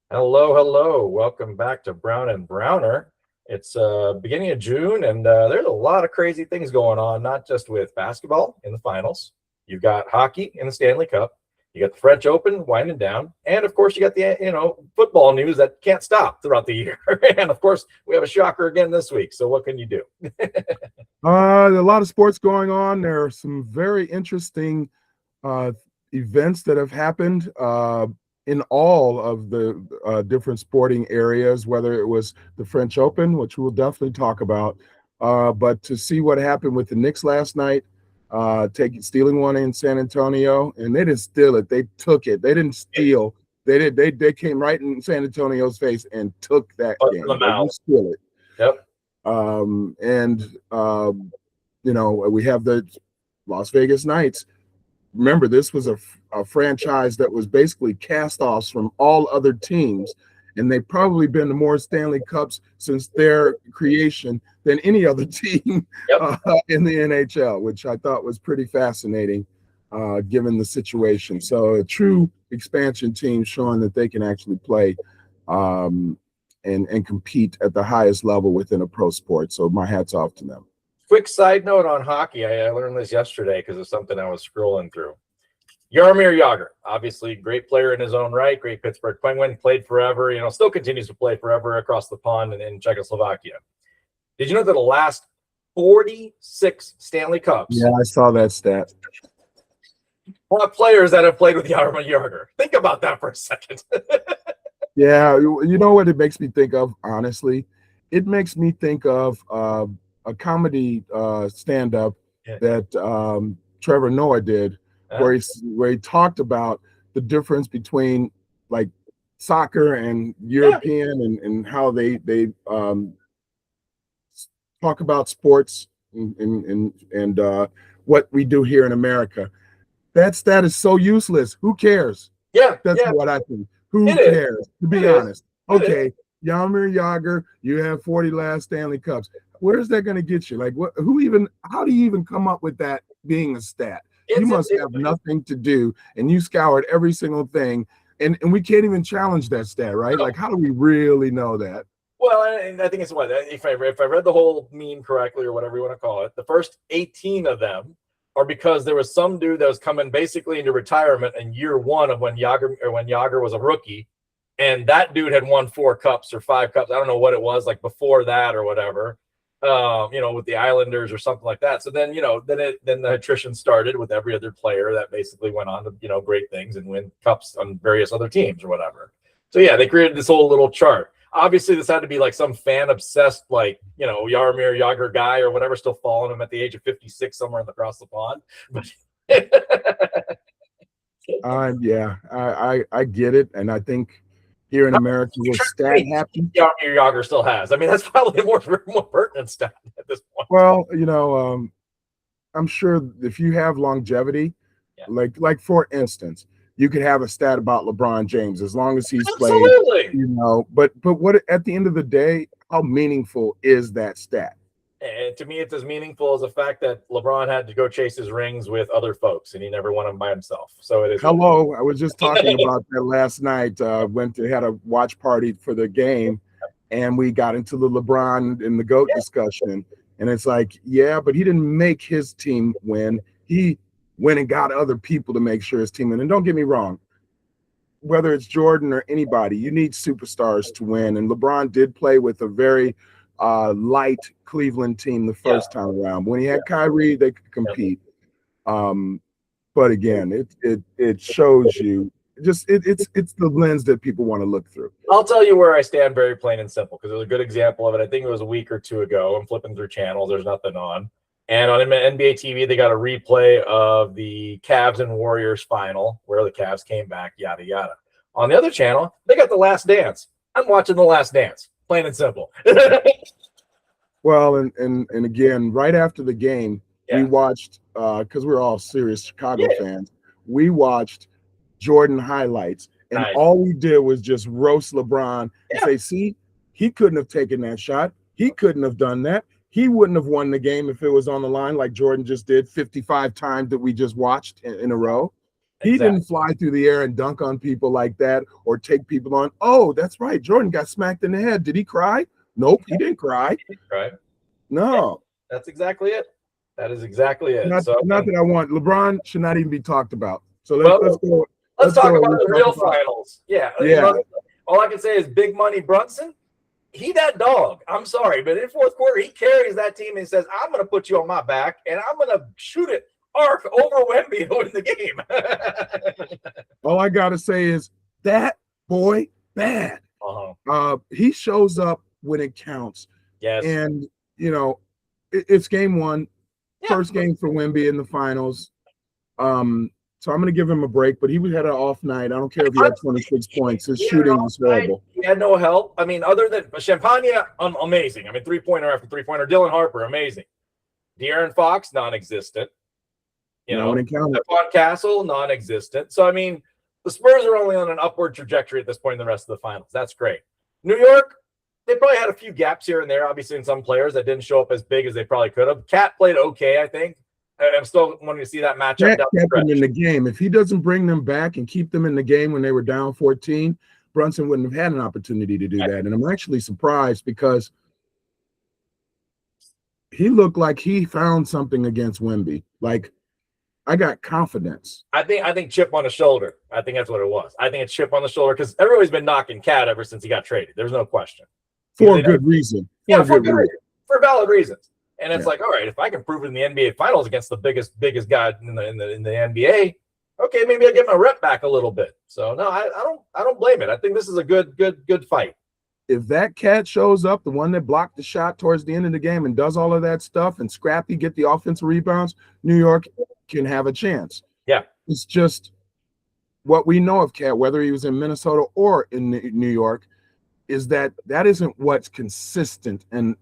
Hello, hello. Welcome back to Brown and Browner. It's beginning of June, and there's a lot of crazy things going on, not just with basketball in the finals. You've got hockey in the Stanley Cup. You got the French Open winding down, and of course, you got the football news that can't stop throughout the year. And of course, we have a shocker again this week. So what can you do? A lot of sports going on. There are some very interesting uh, events that have happened in all of the different sporting areas, whether it was the French Open, which we'll definitely talk about, but to see what happened with the Knicks last night, stealing one in San Antonio, and they didn't steal it; they took it. They didn't steal. They came right in San Antonio's face and took that Punch in game. the Like, you mouth. steal it. Yep. And we have the Las Vegas Knights. Remember, this was a franchise that was basically cast-offs from all other teams, and they've probably been to more Stanley Cups since their creation than any other team Yep. in the NHL, which I thought was pretty fascinating given the situation. So a true expansion team showing that they can actually play um, and compete at the highest level within a pro sport. So my hat's off to them. Quick side note on hockey. I learned this yesterday because it's something I was scrolling through. Jaromir Jagr, obviously great player in his own right, great Pittsburgh Penguin, played forever, still continues to play forever across the pond in Czechoslovakia. Did you know that the last 46 Stanley Cups Yeah, I saw that stat. have players that have played with Jaromir Jagr? Think about that for a second. Yeah, you know what it makes me think of, honestly? It makes me think of a comedy stand-up Yeah. that Trevor Noah did, where he talked about the difference between like soccer and European and how they talk about sports and what we do here in America. That stat is so useless. Who cares? Yeah, That's yeah, what I think. Who it is. cares? To be It is. honest. It is. Okay, Jaromir Jagr, you have 40 last Stanley Cups. Where's that going to get you? Like, what? Who even? How do you even come up with that being a stat? You must have nothing to do, and you scoured every single thing, and we can't even challenge that stat, right? No. Like, how do we really know that? Well, and I think it's what, if I read the whole meme correctly or whatever you want to call it, the first 18 of them are because there was some dude that was coming basically into retirement in year one of when Jagr was a rookie, and that dude had won 4 cups or 5 cups. I don't know what it was like before that or whatever. With the Islanders or something like that. So then, then the attrition started with every other player that basically went on to, great things and win cups on various other teams or whatever. So yeah, they created this whole little chart. Obviously, this had to be like some fan obsessed, like, Jaromir Jagr guy or whatever, still following him at the age of 56 somewhere across the pond. But Yeah, I get it, and I think here in America, we're stat happy. Jaromir Jagr still has. I mean, that's probably more pertinent stat at this point. Well, I'm sure if you have longevity, like for instance, you could have a stat about LeBron James as long as he's Absolutely. played, but what at the end of the day, how meaningful is that stat? And to me, it's as meaningful as the fact that LeBron had to go chase his rings with other folks, and he never won them by himself. So it is. Hello, I was just talking about that last night. Had a watch party for the game, and we got into the LeBron and the GOAT discussion. And it's like, yeah, but he didn't make his team win. He went and got other people to make sure his team win. And don't get me wrong, whether it's Jordan or anybody, you need superstars to win. And LeBron did play with a very light Cleveland team the first time around. When he had Kyrie, they could compete. But again, it shows you it's the lens that people want to look through. I'll tell you where I stand, very plain and simple, because it was a good example of it. I think it was a week or two ago. I'm flipping through channels. There's nothing on. And on NBA TV, they got a replay of the Cavs and Warriors final where the Cavs came back, yada, yada. On the other channel, they got The Last Dance. I'm watching The Last Dance, plain and simple. Well, and again, right after the game, we watched, because we're all serious Chicago fans, we watched Jordan highlights. And all we did was just roast LeBron and say, see, he couldn't have taken that shot. He couldn't have done that. He wouldn't have won the game if it was on the line like Jordan just did 55 times that we just watched in a row. He Exactly. didn't fly through the air and dunk on people like that or take people on. Oh, that's right. Jordan got smacked in the head. Did he cry? Nope, he didn't cry. Right. No. That's exactly it. That is exactly it. Not that I want. LeBron should not even be talked about. So let's go. Let's talk go. about the real finals. Yeah. All I can say is big money Brunson. He that dog. I'm sorry, but in fourth quarter, he carries that team and says, I'm going to put you on my back, and I'm going to shoot it arc over Wemby to win the game. All I got to say is that boy bad. He shows up when it counts. Yes. And, it's game one. First game for Wemby in the finals. So I'm going to give him a break, but he had an off night. I don't care if he had 26 points. His shooting was horrible. He had no help. I mean, other than Champagne, amazing. I mean, three-pointer after three-pointer. Dylan Harper, amazing. De'Aaron Fox, non-existent. Stephon Castle, non-existent. So, I mean, the Spurs are only on an upward trajectory at this point in the rest of the finals. That's great. New York, they probably had a few gaps here and there, obviously, in some players that didn't show up as big as they probably could have. Cat played okay, I think. I'm still wanting to see that matchup. Cat kept them in the game. If he doesn't bring them back and keep them in the game when they were down 14, Brunson wouldn't have had an opportunity to do that. And I'm actually surprised because he looked like he found something against Wemby. Like, I got confidence. I think chip on the shoulder. I think that's what it was. I think it's chip on the shoulder because everybody's been knocking Cat ever since he got traded. There's no question. For a good reason. For valid reasons. And it's like, all right, if I can prove it in the NBA Finals against the biggest guy in the NBA, okay, maybe I get my rep back a little bit. So no, I don't blame it. I think this is a good fight. If that Cat shows up, the one that blocked the shot towards the end of the game and does all of that stuff, and Scrappy get the offensive rebounds, New York can have a chance. Yeah, it's just what we know of Cat, whether he was in Minnesota or in New York, is that isn't what's consistent and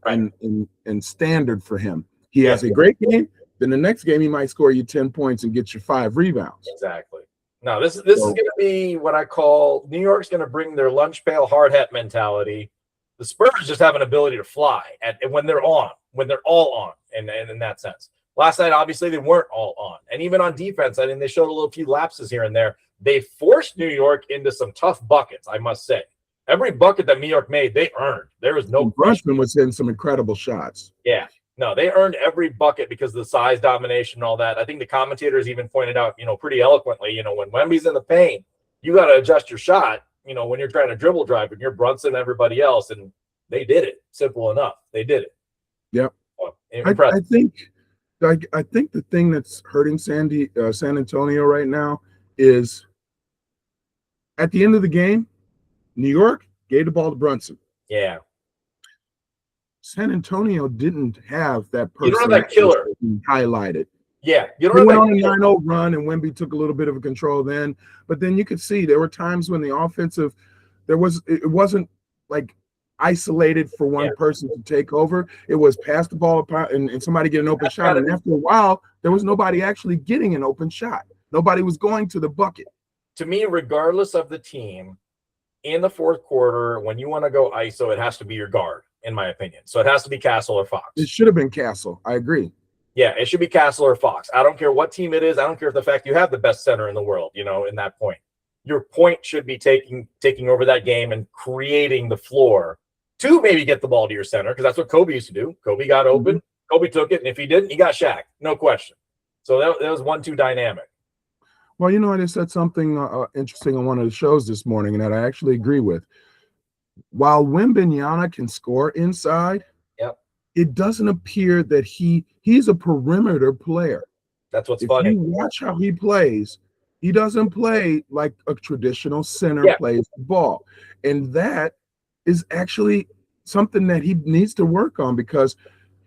standard for him. He has a great game, then the next game he might score you 10 points and get you 5 rebounds. Exactly. No, this is going to be what I call New York's going to bring their lunch pail hard hat mentality. The Spurs just have an ability to fly when they're all on, and in that sense. Last night, obviously, they weren't all on, and even on defense, I mean, they showed a few lapses here and there. They forced New York into some tough buckets, I must say. Every bucket that New York made, they earned. There was no question. Brunson was hitting some incredible shots. Yeah. No, they earned every bucket because of the size domination and all that. I think the commentators even pointed out, pretty eloquently, when Wemby's in the paint, you got to adjust your shot, when you're trying to dribble drive and you're Brunson and everybody else. And they did it. Simple enough. They did it. Yep. I think the thing that's hurting San Antonio right now is at the end of the game, New York gave the ball to Brunson. Yeah. San Antonio didn't have that person. You don't have that killer. Highlighted. Yeah. You don't have that 9-0 run, and Wemby took a little bit of a control then. But then you could see there were times when the offensive, it wasn't like isolated for one person to take over. It was pass the ball and somebody get an open shot. And after a while, there was nobody actually getting an open shot. Nobody was going to the bucket. To me, regardless of the team, in the fourth quarter, when you want to go ISO, it has to be your guard, in my opinion. So it has to be Castle or Fox. It should have been Castle. I agree. Yeah, it should be Castle or Fox. I don't care what team it is. I don't care if the fact you have the best center in the world, in that point. Your point should be taking over that game and creating the floor to maybe get the ball to your center, because that's what Kobe used to do. Kobe got open. Kobe took it, and if he didn't, he got Shaq. No question. So that was 1-2 dynamic. Well, I just said something interesting on one of the shows this morning, and that I actually agree with. While Wembanyama can score inside, it doesn't appear that he's a perimeter player. That's what's funny. If you watch how he plays, he doesn't play like a traditional center plays the ball. And that is actually something that he needs to work on, because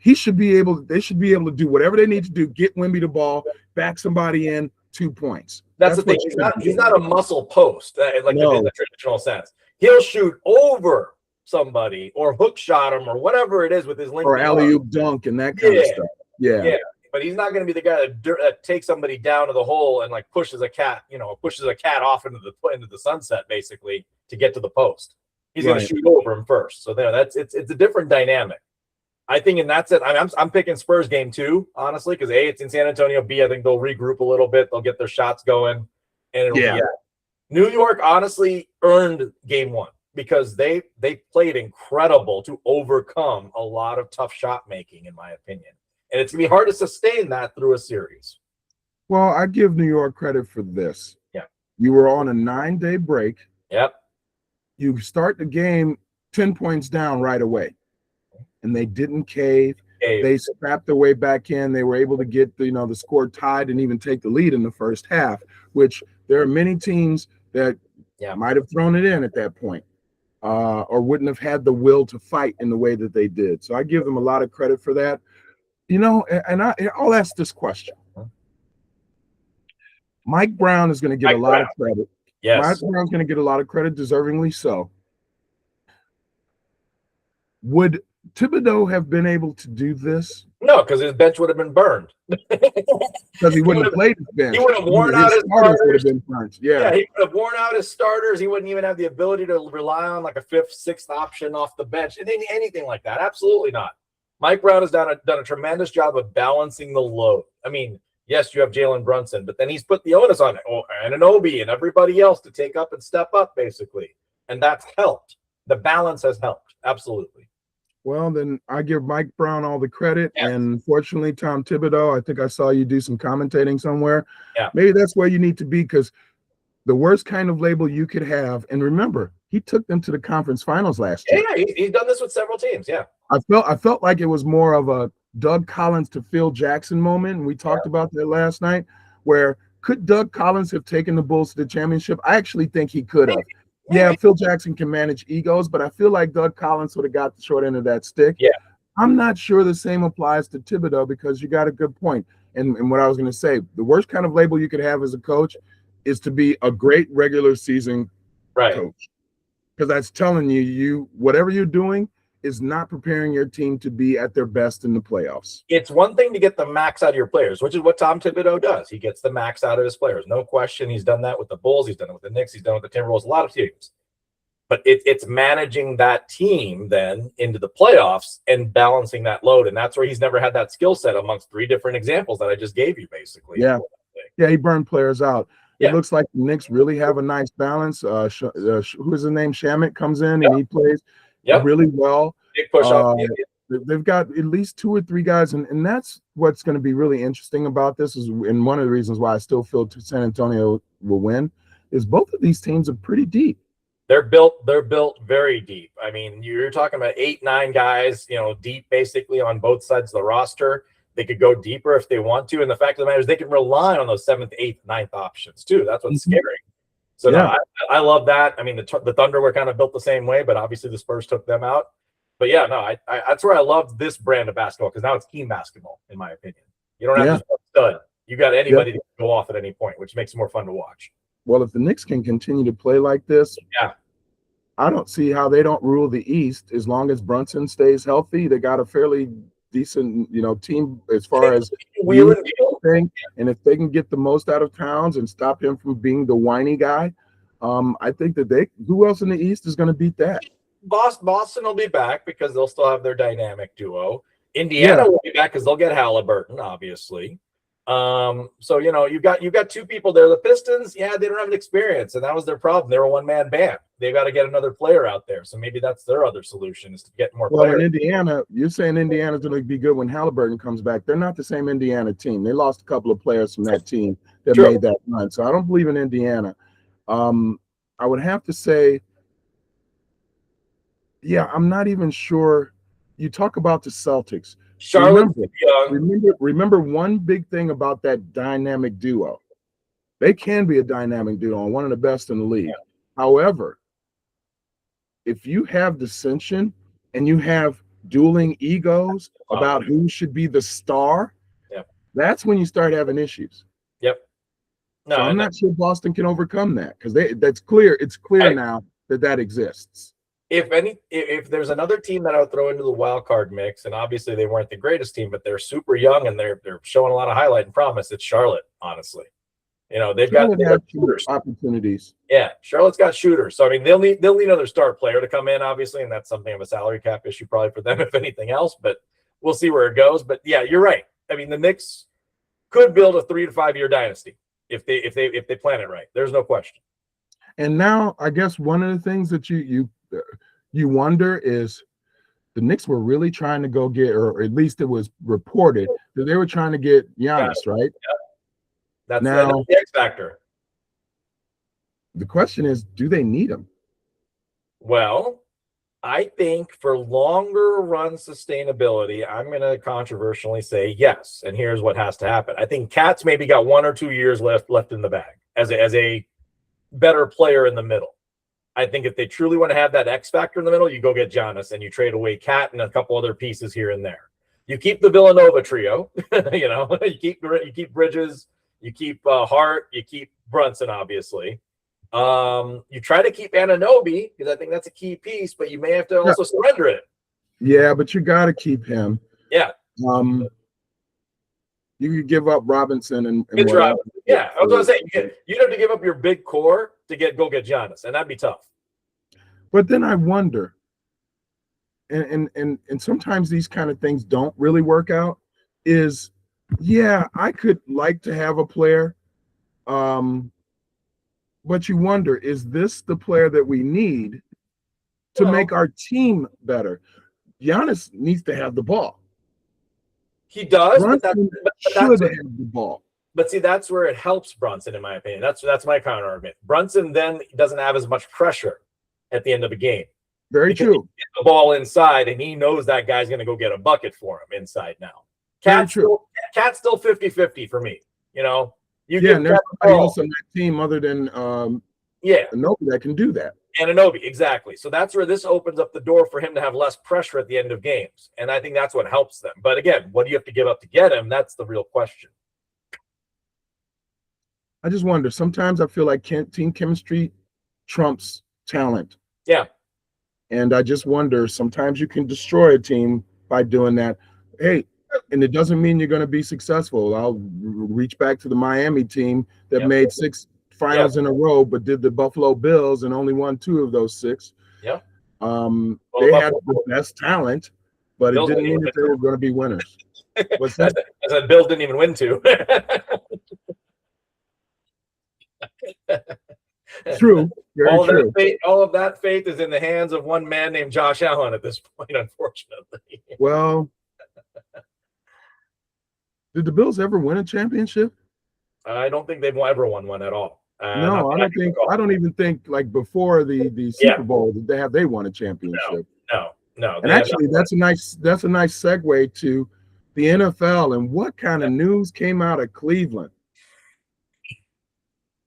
they should be able to do whatever they need to do, get Wemby the ball, back somebody in, 2 points. That's the thing. He's not a muscle post in the traditional sense. He'll shoot over somebody or hook shot him or whatever it is with his length. Or alley-oop dunk and that kind of stuff. Yeah. But he's not going to be the guy that takes somebody down to the hole and pushes a cat off into the sunset, basically, to get to the post. He's going to shoot over him first. So it's a different dynamic. I think in that sense, I'm picking Spurs game 2, honestly, because A, it's in San Antonio. B, I think they'll regroup a little bit. They'll get their shots going. and it'll Yeah. be New York honestly earned game one because they played incredible to overcome a lot of tough shot making, in my opinion. And it's gonna be hard to sustain that through a series. Well, I give New York credit for this. Yeah. You were on a 9-day break. Yep. You start the game 10 points down right away. And they didn't cave. They scrapped their way back in. They were able to get the score tied and even take the lead in the first half, which there are many teams that might have thrown it in at that point, or wouldn't have had the will to fight in the way that they did. So I give them a lot of credit for that. And I'll ask this question. Mike Brown is going to get a lot of credit. Yes. Mike Brown's going to get a lot of credit, deservingly so. Would Thibodeau have been able to do this? No, because his bench would have been burned. Because he wouldn't have played his bench. He would have worn out his starters. Would have been burnt. Yeah, he would have worn out his starters. He wouldn't even have the ability to rely on like a fifth, sixth option off the bench, and anything like that. Absolutely not. Mike Brown has done a tremendous job of balancing the load. I mean, yes, you have Jalen Brunson, but then he's put the onus on Anunoby and everybody else to take up and step up, basically. And that's helped. The balance has helped. Absolutely. Well, then I give Mike Brown all the credit. Yeah. And fortunately, Tom Thibodeau, I think I saw you do some commentating somewhere. Yeah. Maybe that's where you need to be, because the worst kind of label you could have, and remember, he took them to the conference finals last year. Yeah, he's done this with several teams. Yeah. I felt like it was more of a Doug Collins to Phil Jackson moment, and we talked about that last night, where could Doug Collins have taken the Bulls to the championship? I actually think he could have. Yeah, Phil Jackson can manage egos, but I feel like Doug Collins would have got the short end of that stick. Yeah. I'm not sure the same applies to Thibodeau, because you got a good point. And what I was going to say, the worst kind of label you could have as a coach is to be a great regular season coach. Because that's telling you whatever you're doing is not preparing your team to be at their best in the playoffs. It's one thing to get the max out of your players, which is what Tom Thibodeau does. He gets the max out of his players. No question. He's done that with the Bulls. He's done it with the Knicks. He's done it with the Timberwolves, a lot of teams. But it's managing that team then into the playoffs and balancing that load. And that's where he's never had that skill set amongst three different examples that I just gave you, basically. Yeah. Yeah, he burned players out. It looks like the Knicks really have a nice balance. Who is his name? Shamet comes in and he plays really well. Big push up. They've got at least two or three guys, and that's what's going to be really interesting about this. And one of the reasons why I still feel San Antonio will win is both of these teams are pretty deep. They're built very deep. I mean, you're talking about 8, 9 guys, deep basically on both sides of the roster. They could go deeper if they want to. And the fact of the matter is they can rely on those 7th, 8th, 9th options too. That's what's scary. So no, I love that. I mean, the Thunder were kind of built the same way, but obviously the Spurs took them out. But yeah, no, I that's where I love this brand of basketball, because now it's team basketball, in my opinion. You don't have to stud. You got anybody to go off at any point, which makes it more fun to watch. Well, if the Knicks can continue to play like this, I don't see how they don't rule the East as long as Brunson stays healthy. They got a fairly decent, team as far as thing. And if they can get the most out of Towns and stop him from being the whiny guy, I think that who else in the East is going to beat that? Boston will be back because they'll still have their dynamic duo. Indiana will be back because they'll get Halliburton, obviously. So you've got two people there. The Pistons, they don't have an experience, and that was their problem. They were a one-man band. They've got to get another player out there. So maybe that's their other solution, is to get more players. Well, in Indiana, you're saying Indiana's going to be good when Halliburton comes back. They're not the same Indiana team. They lost a couple of players from that team that made that run. So I don't believe in Indiana. I would have to say, I'm not even sure. You talk about the Celtics. Charlotte, remember one big thing about that dynamic duo. They can be a dynamic duo and one of the best in the league. However, if you have dissension and you have dueling egos about who should be the star, that's when you start having issues. No, so I'm not sure Boston can overcome that, because that's clear. It's clear now that exists. If there's another team that I would throw into the wild card mix, and obviously they weren't the greatest team, but they're super young and they're showing a lot of highlight and promise, it's Charlotte, honestly. They've got shooters opportunities. Yeah, Charlotte's got shooters. So I mean, they'll need another star player to come in, obviously, and that's something of a salary cap issue probably for them, if anything else. But we'll see where it goes. But yeah, you're right. I mean, the Knicks could build a 3 to 5 year dynasty. if they plan it right. There's no question. And now I guess one of the things that you wonder is the Knicks were really trying to go get, or at least it was reported that they were trying to get Giannis, right? Yeah. That's now the X factor. The question is, do they need him? Well, I think for longer run sustainability, I'm going to controversially say yes. And here's what has to happen. I think Cat's maybe got 1 or 2 years left in the bag as a better player in the middle. I think if they truly want to have that X factor in the middle, you go get Giannis and you trade away Cat and a couple other pieces here and there. You keep the Villanova trio, you keep Bridges, you keep Hart, you keep Brunson, obviously. You try to keep Anunoby because I think that's a key piece, but you may have to also surrender it. Yeah, but you got to keep him. Yeah. You could give up Robinson and yeah, I was going to say you'd have to give up your big core to go get Giannis, and that'd be tough. But then I wonder, and sometimes these kind of things don't really work out. I could like to have a player, but you wonder, is this the player that we need to make our team better? Giannis needs to have the ball. He does, but that's have the ball. But see, that's where it helps Brunson, in my opinion. That's my counter argument. Brunson then doesn't have as much pressure at the end of the game. Very true. He gets the ball inside, and he knows that guy's going to go get a bucket for him inside now. Cat's still 50-50 for me. You know, and there's nobody else on that team other than Anunoby that can do that. Anunoby, exactly. So that's where this opens up the door for him to have less pressure at the end of games. And I think that's what helps them. But again, what do you have to give up to get him? That's the real question. I just wonder. Sometimes I feel like team chemistry trumps talent. Yeah. And I just wonder, sometimes you can destroy a team by doing that. Hey, and it doesn't mean you're going to be successful. I'll reach back to the Miami team that made 6 finals in a row, but did the Buffalo Bills and only won 2 of those 6. Yeah. They had the best talent, but it didn't mean that they were going to be winners. What's that? I said Bills didn't even win 2. True. Very true. All of that faith is in the hands of one man named Josh Allen at this point, unfortunately. Well, did the Bills ever win a championship? I don't think they've ever won one at all. No, I don't even think like before the Super Bowl they won a championship. No. And actually, that's a nice segue to the NFL and what kind of news came out of Cleveland.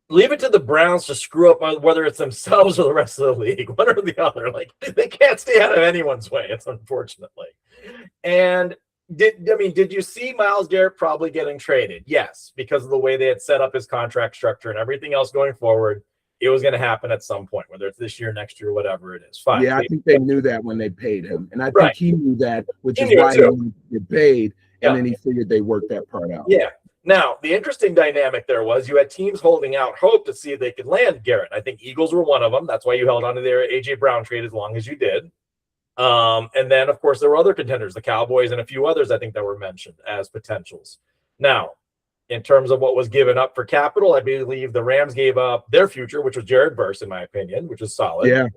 Leave it to the Browns to screw up whether it's themselves or the rest of the league, one or the other. Like they can't stay out of anyone's way. It's unfortunately. And did you see Myles Garrett probably getting traded? Yes, because of the way they had set up his contract structure and everything else going forward. It was going to happen at some point, whether it's this year, next year, whatever it is. Fine. Yeah, I think they knew that when they paid him. And I think he knew that, which is why he wanted to get paid. And then he figured they worked that part out. Yeah. Now, the interesting dynamic there was you had teams holding out hope to see if they could land Garrett. I think Eagles were one of them. That's why you held on to their A.J. Brown trade as long as you did. And then, of course, there were other contenders, the Cowboys and a few others, I think, that were mentioned as potentials. Now, in terms of what was given up for capital, I believe the Rams gave up their future, which was Jared Verse, in my opinion, which is solid. Yeah.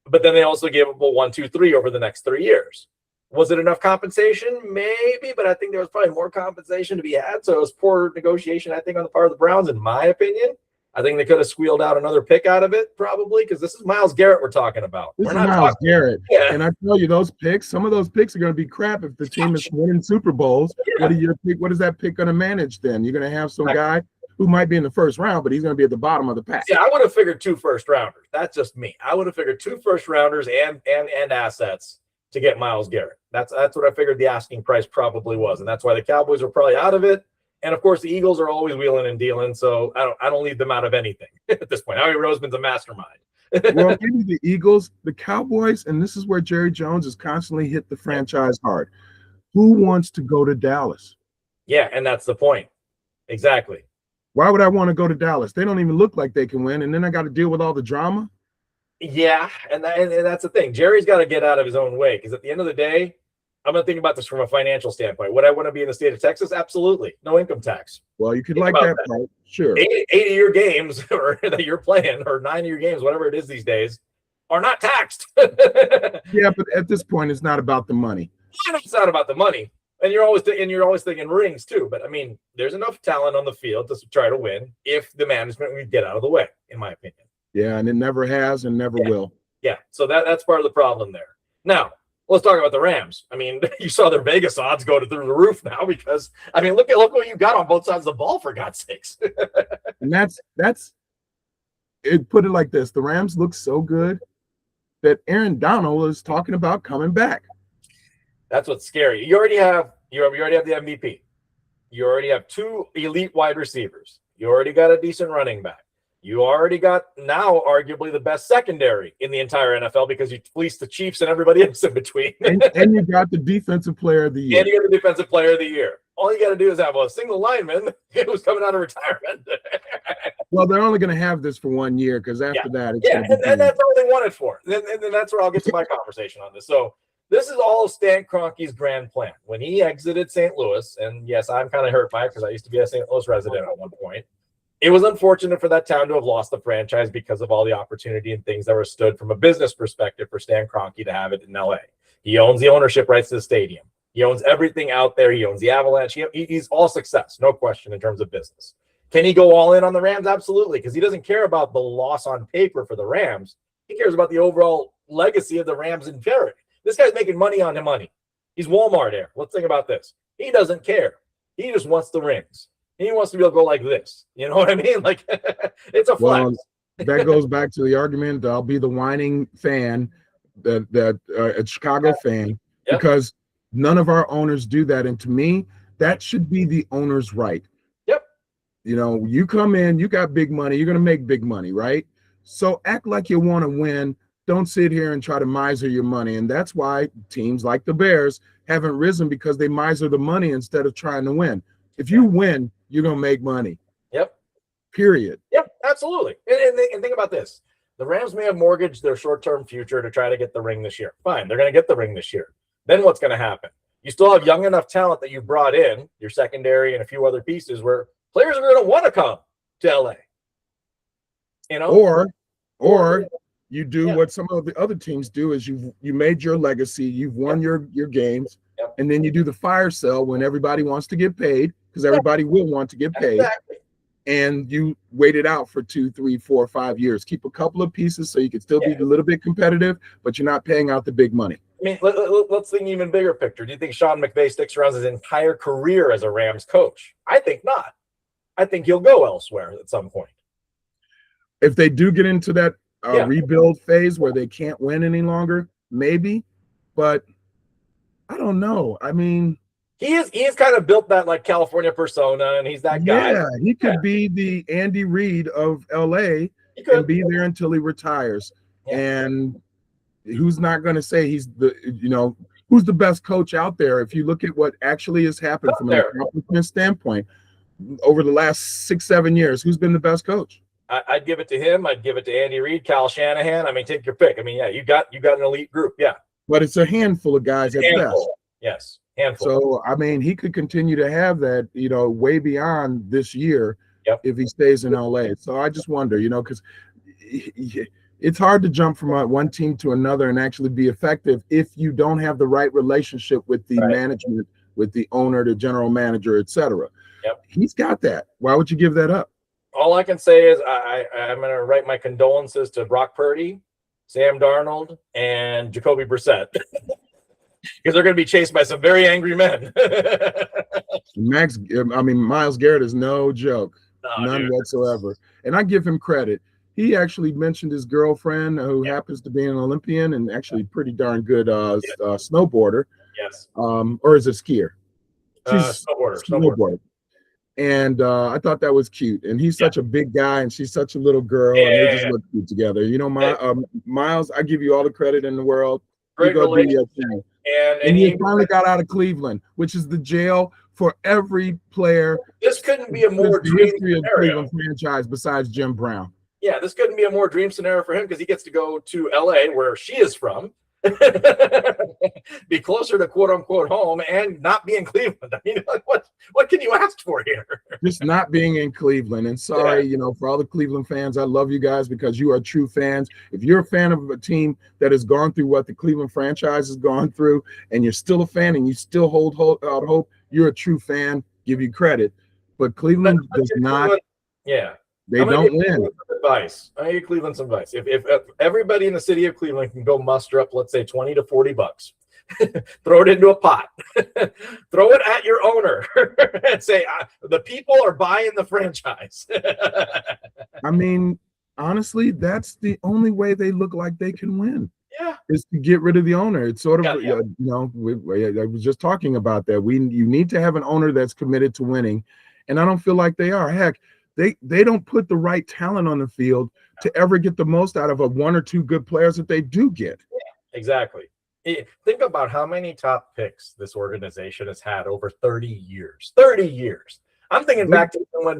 But then they also gave up a 1, 2, 3 over the next 3 years. Was it enough compensation? Maybe, but I think there was probably more compensation to be had. So it was poor negotiation, I think, on the part of the Browns, in my opinion. I think they could have squealed out another pick out of it, probably, because this is Myles Garrett we're talking about. This is Myles Garrett. Yeah. And I tell you, some of those picks are going to be crap if the team is winning Super Bowls. Yeah. What is that pick going to manage then? You're going to have some guy who might be in the first round, but he's going to be at the bottom of the pack. Yeah, I would have figured 2 first-rounders. That's just me. I would have figured 2 first-rounders and assets to get Myles Garrett. That's what I figured the asking price probably was, and that's why the Cowboys were probably out of it. And of course, the Eagles are always wheeling and dealing, so I don't leave them out of anything at this point. Howie Roseman's a mastermind. Well, maybe the Eagles, the Cowboys, and this is where Jerry Jones has constantly hit the franchise hard. Who wants to go to Dallas? Yeah, and that's the point. Exactly. Why would I want to go to Dallas? They don't even look like they can win, and then I got to deal with all the drama. Yeah, and that's the thing. Jerry's got to get out of his own way because at the end of the day, I'm going to think about this from a financial standpoint. Would I want to be in the state of Texas? Absolutely. No income tax. Well, you could like that part. Sure. 8 of your games or that you're playing, or 9 of your games, whatever it is these days, are not taxed. Yeah, but at this point, it's not about the money. It's not about the money. And you're always thinking rings too. But I mean, there's enough talent on the field to try to win if the management would get out of the way, in my opinion. Yeah, and it never has and never will. Yeah, so that's part of the problem there. Now, let's talk about the Rams. I mean, you saw their Vegas odds go through the roof now because, I mean, look what you got on both sides of the ball, for God's sakes. And that's it. Put it like this: the Rams look so good that Aaron Donald is talking about coming back. That's what's scary. You already have the MVP. You already have 2 elite wide receivers. You already got a decent running back. You already got now arguably the best secondary in the entire NFL because you fleeced the Chiefs and everybody else in between. and you got the defensive player of the year. And you got the defensive player of the year. All you got to do is have a single lineman who's coming out of retirement. Well, they're only going to have this for 1 year because after that, it's and that's all they wanted for. And that's where I'll get to my conversation on this. So this is all Stan Kroenke's grand plan. When he exited St. Louis, and yes, I'm kind of hurt by it because I used to be a St. Louis resident at one point. It was unfortunate for that town to have lost the franchise because of all the opportunity and things that were stood from a business perspective for Stan Kroenke to have it in LA. He owns the ownership rights to the stadium. He owns everything out there. He owns the Avalanche. He's all success, no question, in terms of business. Can he go all in on the Rams? Absolutely, because he doesn't care about the loss on paper for the Rams. He cares about the overall legacy of the Rams in Perry. This guy's making money on money. He's Walmart Air. Let's think about this. He doesn't care. He just wants the rings. He wants to be able to go like this. You know what I mean? Like, it's a flex. Well, that goes back to the argument. I'll be the whining fan, a Chicago fan, because none of our owners do that. And to me, that should be the owner's right. Yep. You know, you come in, you got big money, you're going to make big money, right? So act like you want to win. Don't sit here and try to miser your money. And that's why teams like the Bears haven't risen, because they miser the money instead of trying to win. If you win, you're going to make money. Yep. Period. Yep, absolutely. And think about this. The Rams may have mortgaged their short-term future to try to get the ring this year. Fine, they're going to get the ring this year. Then what's going to happen? You still have young enough talent that you brought in, your secondary and a few other pieces, where players are going to want to come to LA. You know? Or you do what some of the other teams do is you made your legacy, you've won your games, and then you do the fire sale when everybody wants to get paid, because everybody will want to get paid. Exactly. And you wait it out for 2, 3, 4, 5 years. Keep a couple of pieces so you can still be a little bit competitive, but you're not paying out the big money. I mean, let's think even bigger picture. Do you think Sean McVay sticks around his entire career as a Rams coach? I think not. I think he'll go elsewhere at some point. If they do get into that rebuild phase where they can't win any longer, maybe. But I don't know. I mean, he is kind of built that like California persona, and he's that guy. Yeah, he could be the Andy Reid of LA and be there until he retires. Yeah. And who's not going to say he's who's the best coach out there? If you look at what actually has happened from an accomplishment standpoint over the last 6-7 years, who's been the best coach? I'd give it to him. I'd give it to Andy Reid, Kyle Shanahan. I mean, take your pick. I mean, you got an elite group. Yeah. But it's a handful of guys at best. Yes. Handful. So, I mean, he could continue to have that, way beyond this year if he stays in LA. So I just wonder, because it's hard to jump from one team to another and actually be effective if you don't have the right relationship with the management, with the owner, the general manager, etc. Yep. He's got that. Why would you give that up? All I can say is I'm going to write my condolences to Brock Purdy, Sam Darnold, and Jacoby Brissett. Because they're going to be chased by some very angry men. Myles Garrett is no joke. None whatsoever. And I give him credit. He actually mentioned his girlfriend, who happens to be an Olympian and actually pretty darn good snowboarder. Yes. Or is it skier? She's snowboarder. And I thought that was cute. And he's such a big guy, and she's such a little girl, and they just look cute together. Myles, I give you all the credit in the world. Great relationship. And he finally got out of Cleveland, which is the jail for every player. This couldn't be a more dream scenario. Cleveland franchise besides Jim Brown. Yeah, this couldn't be a more dream scenario for him, because he gets to go to LA, where she is from, be closer to quote unquote home and not be in Cleveland. I mean, like, what can you ask for here? Just not being in Cleveland. And sorry, for all the Cleveland fans, I love you guys because you are true fans. If you're a fan of a team that has gone through what the Cleveland franchise has gone through, and you're still a fan and you still hold out hope, you're a true fan. Give you credit. But Cleveland does not. They don't win. Advice. I give Cleveland some advice. If everybody in the city of Cleveland can go muster up, let's say $20 to $40, throw it into a pot, throw it at your owner, and say the people are buying the franchise. I mean, honestly, that's the only way they look like they can win. Yeah, is to get rid of the owner. It's sort of I was just talking about that. You need to have an owner that's committed to winning, and I don't feel like they are. Heck, they don't put the right talent on the field to ever get the most out of a one or two good players that they do get. Yeah, exactly. Think about how many top picks this organization has had over 30 years. 30 years. I'm thinking back to when,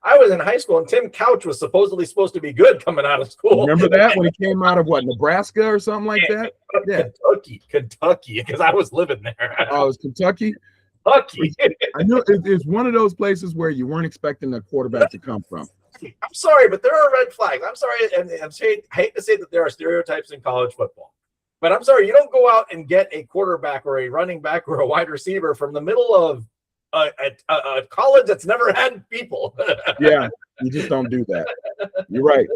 I was in high school and Tim Couch was supposedly supposed to be good coming out of school. Remember that when he came out of Nebraska or something like that? Yeah. Kentucky, because I was living there. Oh, it was Kentucky? Kentucky. I know it's one of those places where you weren't expecting a quarterback to come from. I'm sorry, but there are red flags. I'm sorry, and I hate to say that there are stereotypes in college football. But I'm sorry, you don't go out and get a quarterback or a running back or a wide receiver from the middle of a college that's never had people. Yeah, you just don't do that. You're right.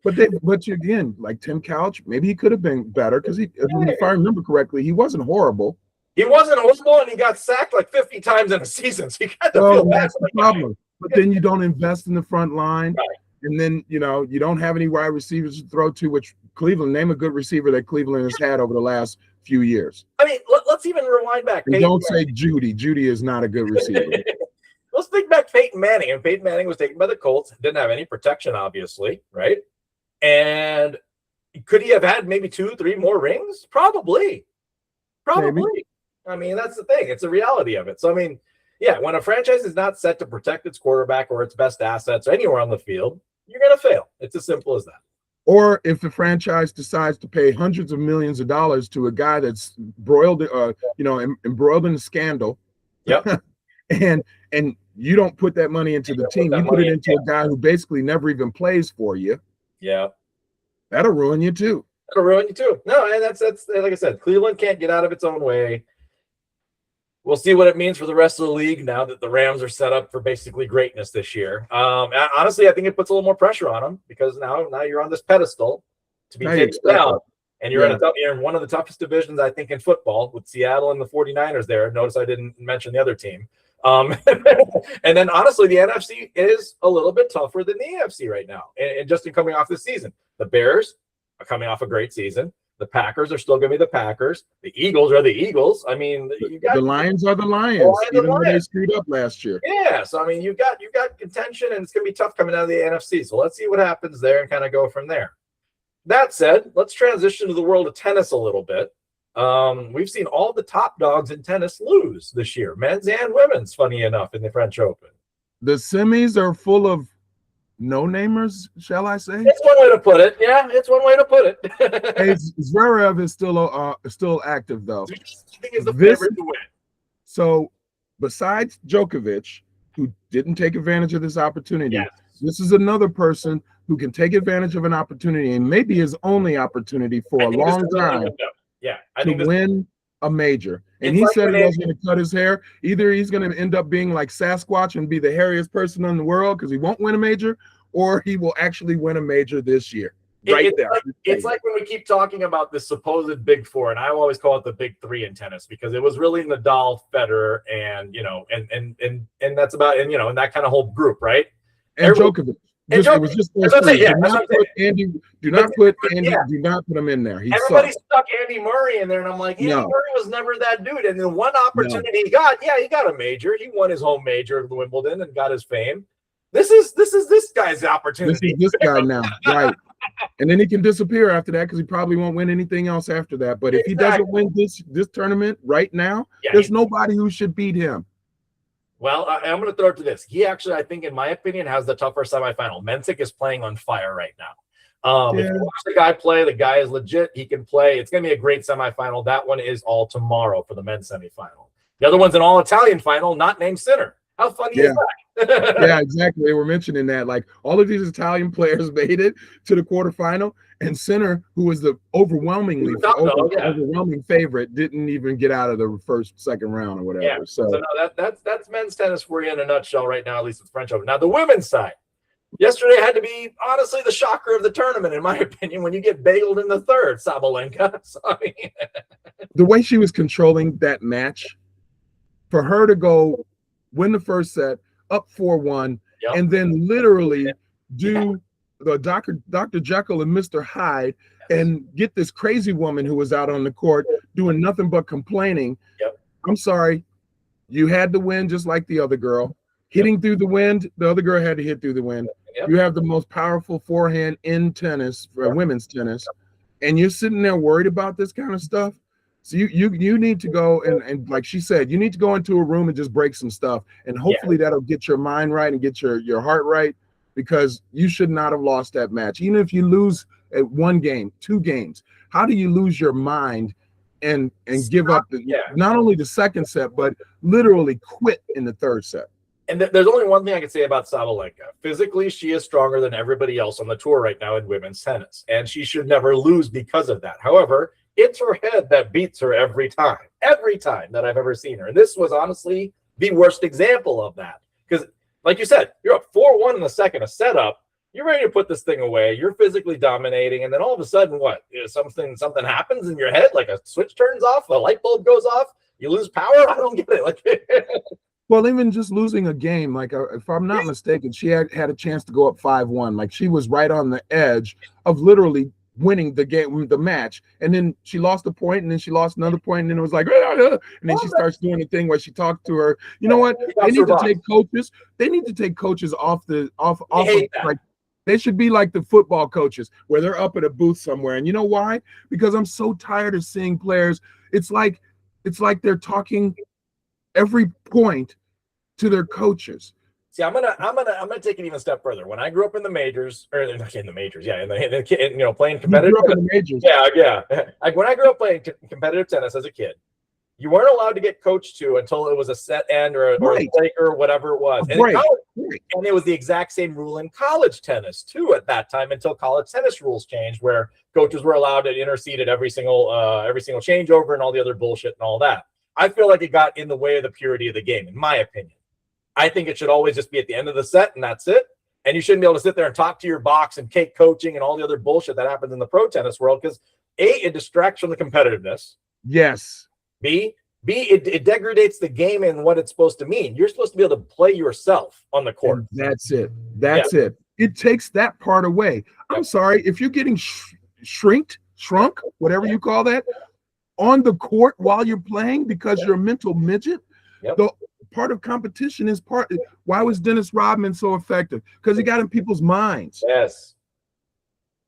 But again, like Tim Couch, maybe he could have been better because if I remember correctly, he wasn't horrible. He wasn't horrible, and he got sacked like 50 times in a season. So you got to feel bad. That's the problem. But then you don't invest in the front line. Right. And then, you don't have any wide receivers to throw to, which Cleveland, name a good receiver that Cleveland has had over the last few years. I mean, let's even rewind back. Don't say Judy. Judy is not a good receiver. Let's think back Peyton Manning. And Peyton Manning was taken by the Colts. Didn't have any protection, obviously, right? And could he have had maybe 2-3 more rings? Probably. Maybe. I mean, that's the thing. It's a reality of it. So, I mean, yeah, when a franchise is not set to protect its quarterback or its best assets or anywhere on the field, you're going to fail. It's as simple as that. Or if the franchise decides to pay hundreds of millions of dollars to a guy that's embroiled in a scandal, and you don't put that money into the team, you put it into a guy who basically never even plays for you. Yeah, that'll ruin you too. No, and that's like I said, Cleveland can't get out of its own way. We'll see what it means for the rest of the league now that the Rams are set up for basically greatness this year. Honestly, I think it puts a little more pressure on them because now you're on this pedestal to be taken down, and you're in one of the toughest divisions, I think, in football with Seattle and the 49ers there. Notice I didn't mention the other team. And then, honestly, the NFC is a little bit tougher than the AFC right now. And just in coming off this season, the Bears are coming off a great season. The Packers are still going to be the Packers. The Eagles are the Eagles. I mean, the Lions are the Lions, even though they screwed up last year. Yeah, so I mean, you've got contention, and it's going to be tough coming out of the NFC. So let's see what happens there and kind of go from there. That said, let's transition to the world of tennis a little bit. We've seen all the top dogs in tennis lose this year, men's and women's. Funny enough, in the French Open, the semis are full of no-namers, shall I say? It's one way to put it. Yeah, it's one way to put it. Zverev is still active, though. I think he's the favorite to win. So, besides Djokovic, who didn't take advantage of this opportunity, this is another person who can take advantage of an opportunity, and maybe his only opportunity for a long time to win a major. And he said he wasn't going to cut his hair. Either he's going to end up being like Sasquatch and be the hairiest person in the world because he won't win a major, or he will actually win a major this year. It's like when we keep talking about the supposed big four, and I always call it the big three in tennis because it was really Nadal, Federer, and and that's about and that kind of whole group, right? And Djokovic. It was just those three. Do not put him in there. Everybody stuck Andy Murray in there, and I'm like, Andy Murray was never that dude. And the one opportunity he got a major. He won his home major at Wimbledon and got his fame. This is this guy's opportunity. This is this guy now, right? And then he can disappear after that because he probably won't win anything else after that. But if he doesn't win this tournament right now, there's nobody who should beat him. Well, I'm going to throw it to this. He actually, I think, in my opinion, has the tougher semifinal. Mensik is playing on fire right now. If you watch the guy play, the guy is legit. He can play. It's going to be a great semifinal. That one is all tomorrow for the men's semifinal. The other one's an all-Italian final, not named Sinner. How funny is that? Yeah, exactly. They were mentioning that. Like, all of these Italian players made it to the quarterfinal, and Sinner, who was the overwhelming favorite, didn't even get out of the second round or whatever. Yeah. So no, that's men's tennis for you in a nutshell right now, at least with French Open. Now the women's side. Yesterday had to be honestly the shocker of the tournament, in my opinion, when you get bailed in the third, Sabalenka. So, I mean, the way she was controlling that match, for her to go win the first set, up 4-1, and then literally do the Dr. Jekyll and Mr. Hyde and get this crazy woman who was out on the court doing nothing but complaining. I'm sorry, you had to win just like the other girl. Hitting through the wind, the other girl had to hit through the wind. You have the most powerful forehand in tennis, for women's tennis, and you're sitting there worried about this kind of stuff. So you need to go and like she said, you need to go into a room and just break some stuff, and hopefully that'll get your mind right and get your heart right, because you should not have lost that match. Even if you lose at 1 game, 2 games, how do you lose your mind and give up not only the second set, but literally quit in the third set? And there's only one thing I can say about Sabalenka. Physically, she is stronger than everybody else on the tour right now in women's tennis, and she should never lose because of that. However, it's her head that beats her every time that I've ever seen her. And this was honestly the worst example of that. Because, like you said, you're up 4-1 in the second, a setup. You're ready to put this thing away. You're physically dominating. And then all of a sudden, what? Something happens in your head, like a switch turns off, a light bulb goes off, you lose power? I don't get it. Like, well, even just losing a game, like if I'm not mistaken, she had a chance to go up 5-1. Like, she was right on the edge of literally winning the match, and then she lost a point, and then she lost another point, and then it was like, and then she starts doing the thing where she talked to her. You know what? They need to take coaches. They need to take coaches off like, they should be like the football coaches, where they're up at a booth somewhere. And you know why? Because I'm so tired of seeing players. It's like they're talking every point to their coaches. See, I'm gonna take it even a step further. When I grew up in the majors, or in the majors, playing competitive tennis. When I grew up playing competitive tennis as a kid, you weren't allowed to get coached to until it was a set end or a break or whatever it was. And it was the exact same rule in college tennis too at that time, until college tennis rules changed, where coaches were allowed to intercede at every single changeover and all the other bullshit and all that. I feel like it got in the way of the purity of the game, in my opinion. I think it should always just be at the end of the set, and that's it. And you shouldn't be able to sit there and talk to your box and cake coaching and all the other bullshit that happens in the pro tennis world, because A, it distracts from the competitiveness. Yes. B, it degrades the game and what it's supposed to mean. You're supposed to be able to play yourself on the court. And that's it. It. It takes that part away. I'm sorry, if you're getting shrunk, whatever you call that, on the court while you're playing because you're a mental midget, the part of competition is why was Dennis Rodman so effective? Because he got in people's minds. Yes.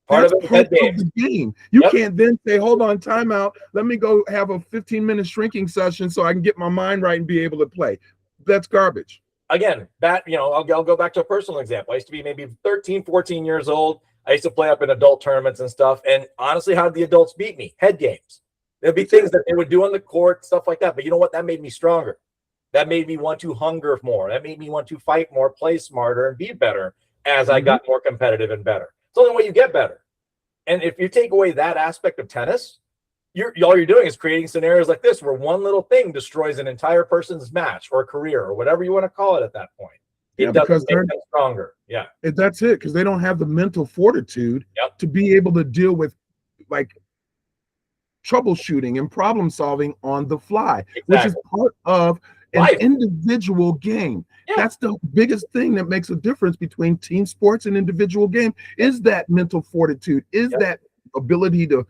Part of the game. You can't then say, hold on, timeout. Let me go have a 15-minute shrinking session so I can get my mind right and be able to play. That's garbage. Again, I'll go back to a personal example. I used to be maybe 13, 14 years old. I used to play up in adult tournaments and stuff. And honestly, how did the adults beat me? Head games. There'd be things that they would do on the court, stuff like that. But you know what? That made me stronger. That made me want to hunger more. That made me want to fight more, play smarter, and be better as I got more competitive and better. It's the only way you get better. And if you take away that aspect of tennis, all you're doing is creating scenarios like this, where one little thing destroys an entire person's match or career or whatever you want to call it at that point. It doesn't make them stronger. Yeah. That's it, because they don't have the mental fortitude to be able to deal with like troubleshooting and problem solving on the fly, which is part of an individual game. That's the biggest thing that makes a difference between team sports and individual game, is that mental fortitude, is that ability to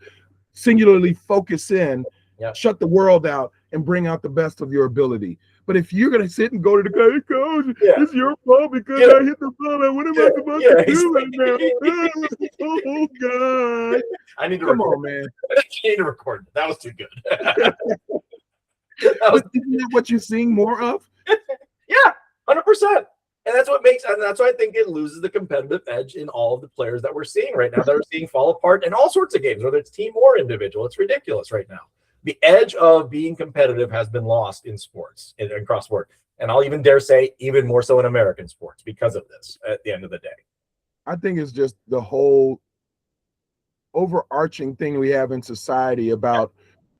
singularly focus in, shut the world out, and bring out the best of your ability. But if you're going to sit and go to the guy, coach, it's your fault because I hit the ball. What am I supposed to do right now? Oh, God. I need to Come on, man. I need to record. That was too good. But isn't that what you're seeing more of? Yeah, 100%. And that's why I think it loses the competitive edge in all of the players that we're seeing right now that are seeing fall apart in all sorts of games, whether it's team or individual. It's ridiculous right now. The edge of being competitive has been lost in sports and cross sport. And I'll even dare say even more so in American sports because of this at the end of the day. I think it's just the whole overarching thing we have in society about,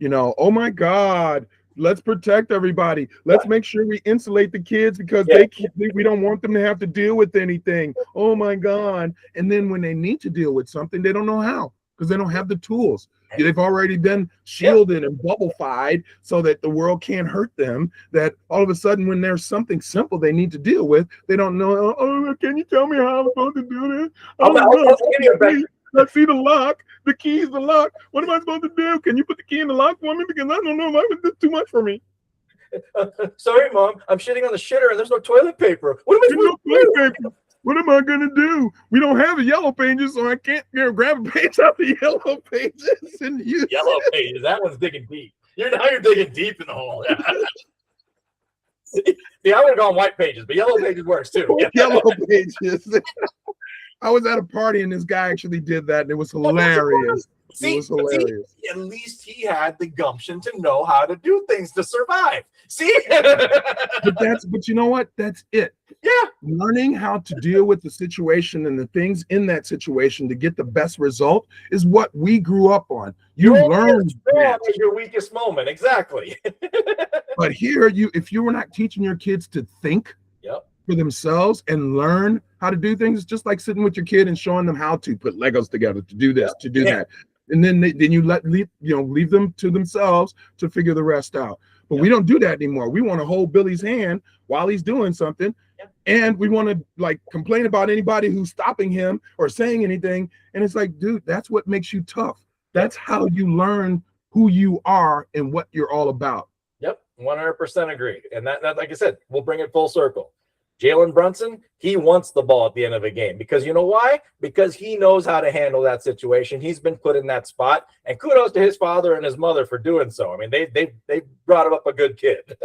oh my God, let's protect everybody. Let's make sure we insulate the kids because we don't want them to have to deal with anything. Oh my God. And then when they need to deal with something, they don't know how because they don't have the tools. They've already been shielded and bubble-fied so that the world can't hurt them, that all of a sudden when there's something simple they need to deal with, they don't know, oh, can you tell me how I'm supposed to do this? I see the lock. The key is the lock. What am I supposed to do? Can you put the key in the lock for me? Because I don't know if this is too much for me. Sorry, Mom. I'm shitting on the shitter and there's no toilet paper. What am I supposed to do? What am I going to do? We don't have the yellow pages, so I can't grab a page out the yellow pages and use yellow pages. That one's digging deep. You're digging deep in the hole. See, I would have gone white pages, but yellow pages works too. Yellow pages. I was at a party and this guy actually did that, and it was hilarious. See, at least he had the gumption to know how to do things to survive. See, but you know what? That's it. Yeah, learning how to deal with the situation and the things in that situation to get the best result is what we grew up on. You learned that. Your weakest moment, exactly. But here, if you were not teaching your kids to think for themselves and learn how to do things, it's just like sitting with your kid and showing them how to put Legos together, to do this, to do that. And then you leave them to themselves to figure the rest out. But we don't do that anymore. We want to hold Billy's hand while he's doing something, and we want to complain about anybody who's stopping him or saying anything. And it's like, dude, that's what makes you tough. That's how you learn who you are and what you're all about. Yep, 100% agree. And that, like I said, we'll bring it full circle. Jalen Brunson, he wants the ball at the end of a game because you know why? Because he knows how to handle that situation. He's been put in that spot, and kudos to his father and his mother for doing so. I mean, they brought him up a good kid.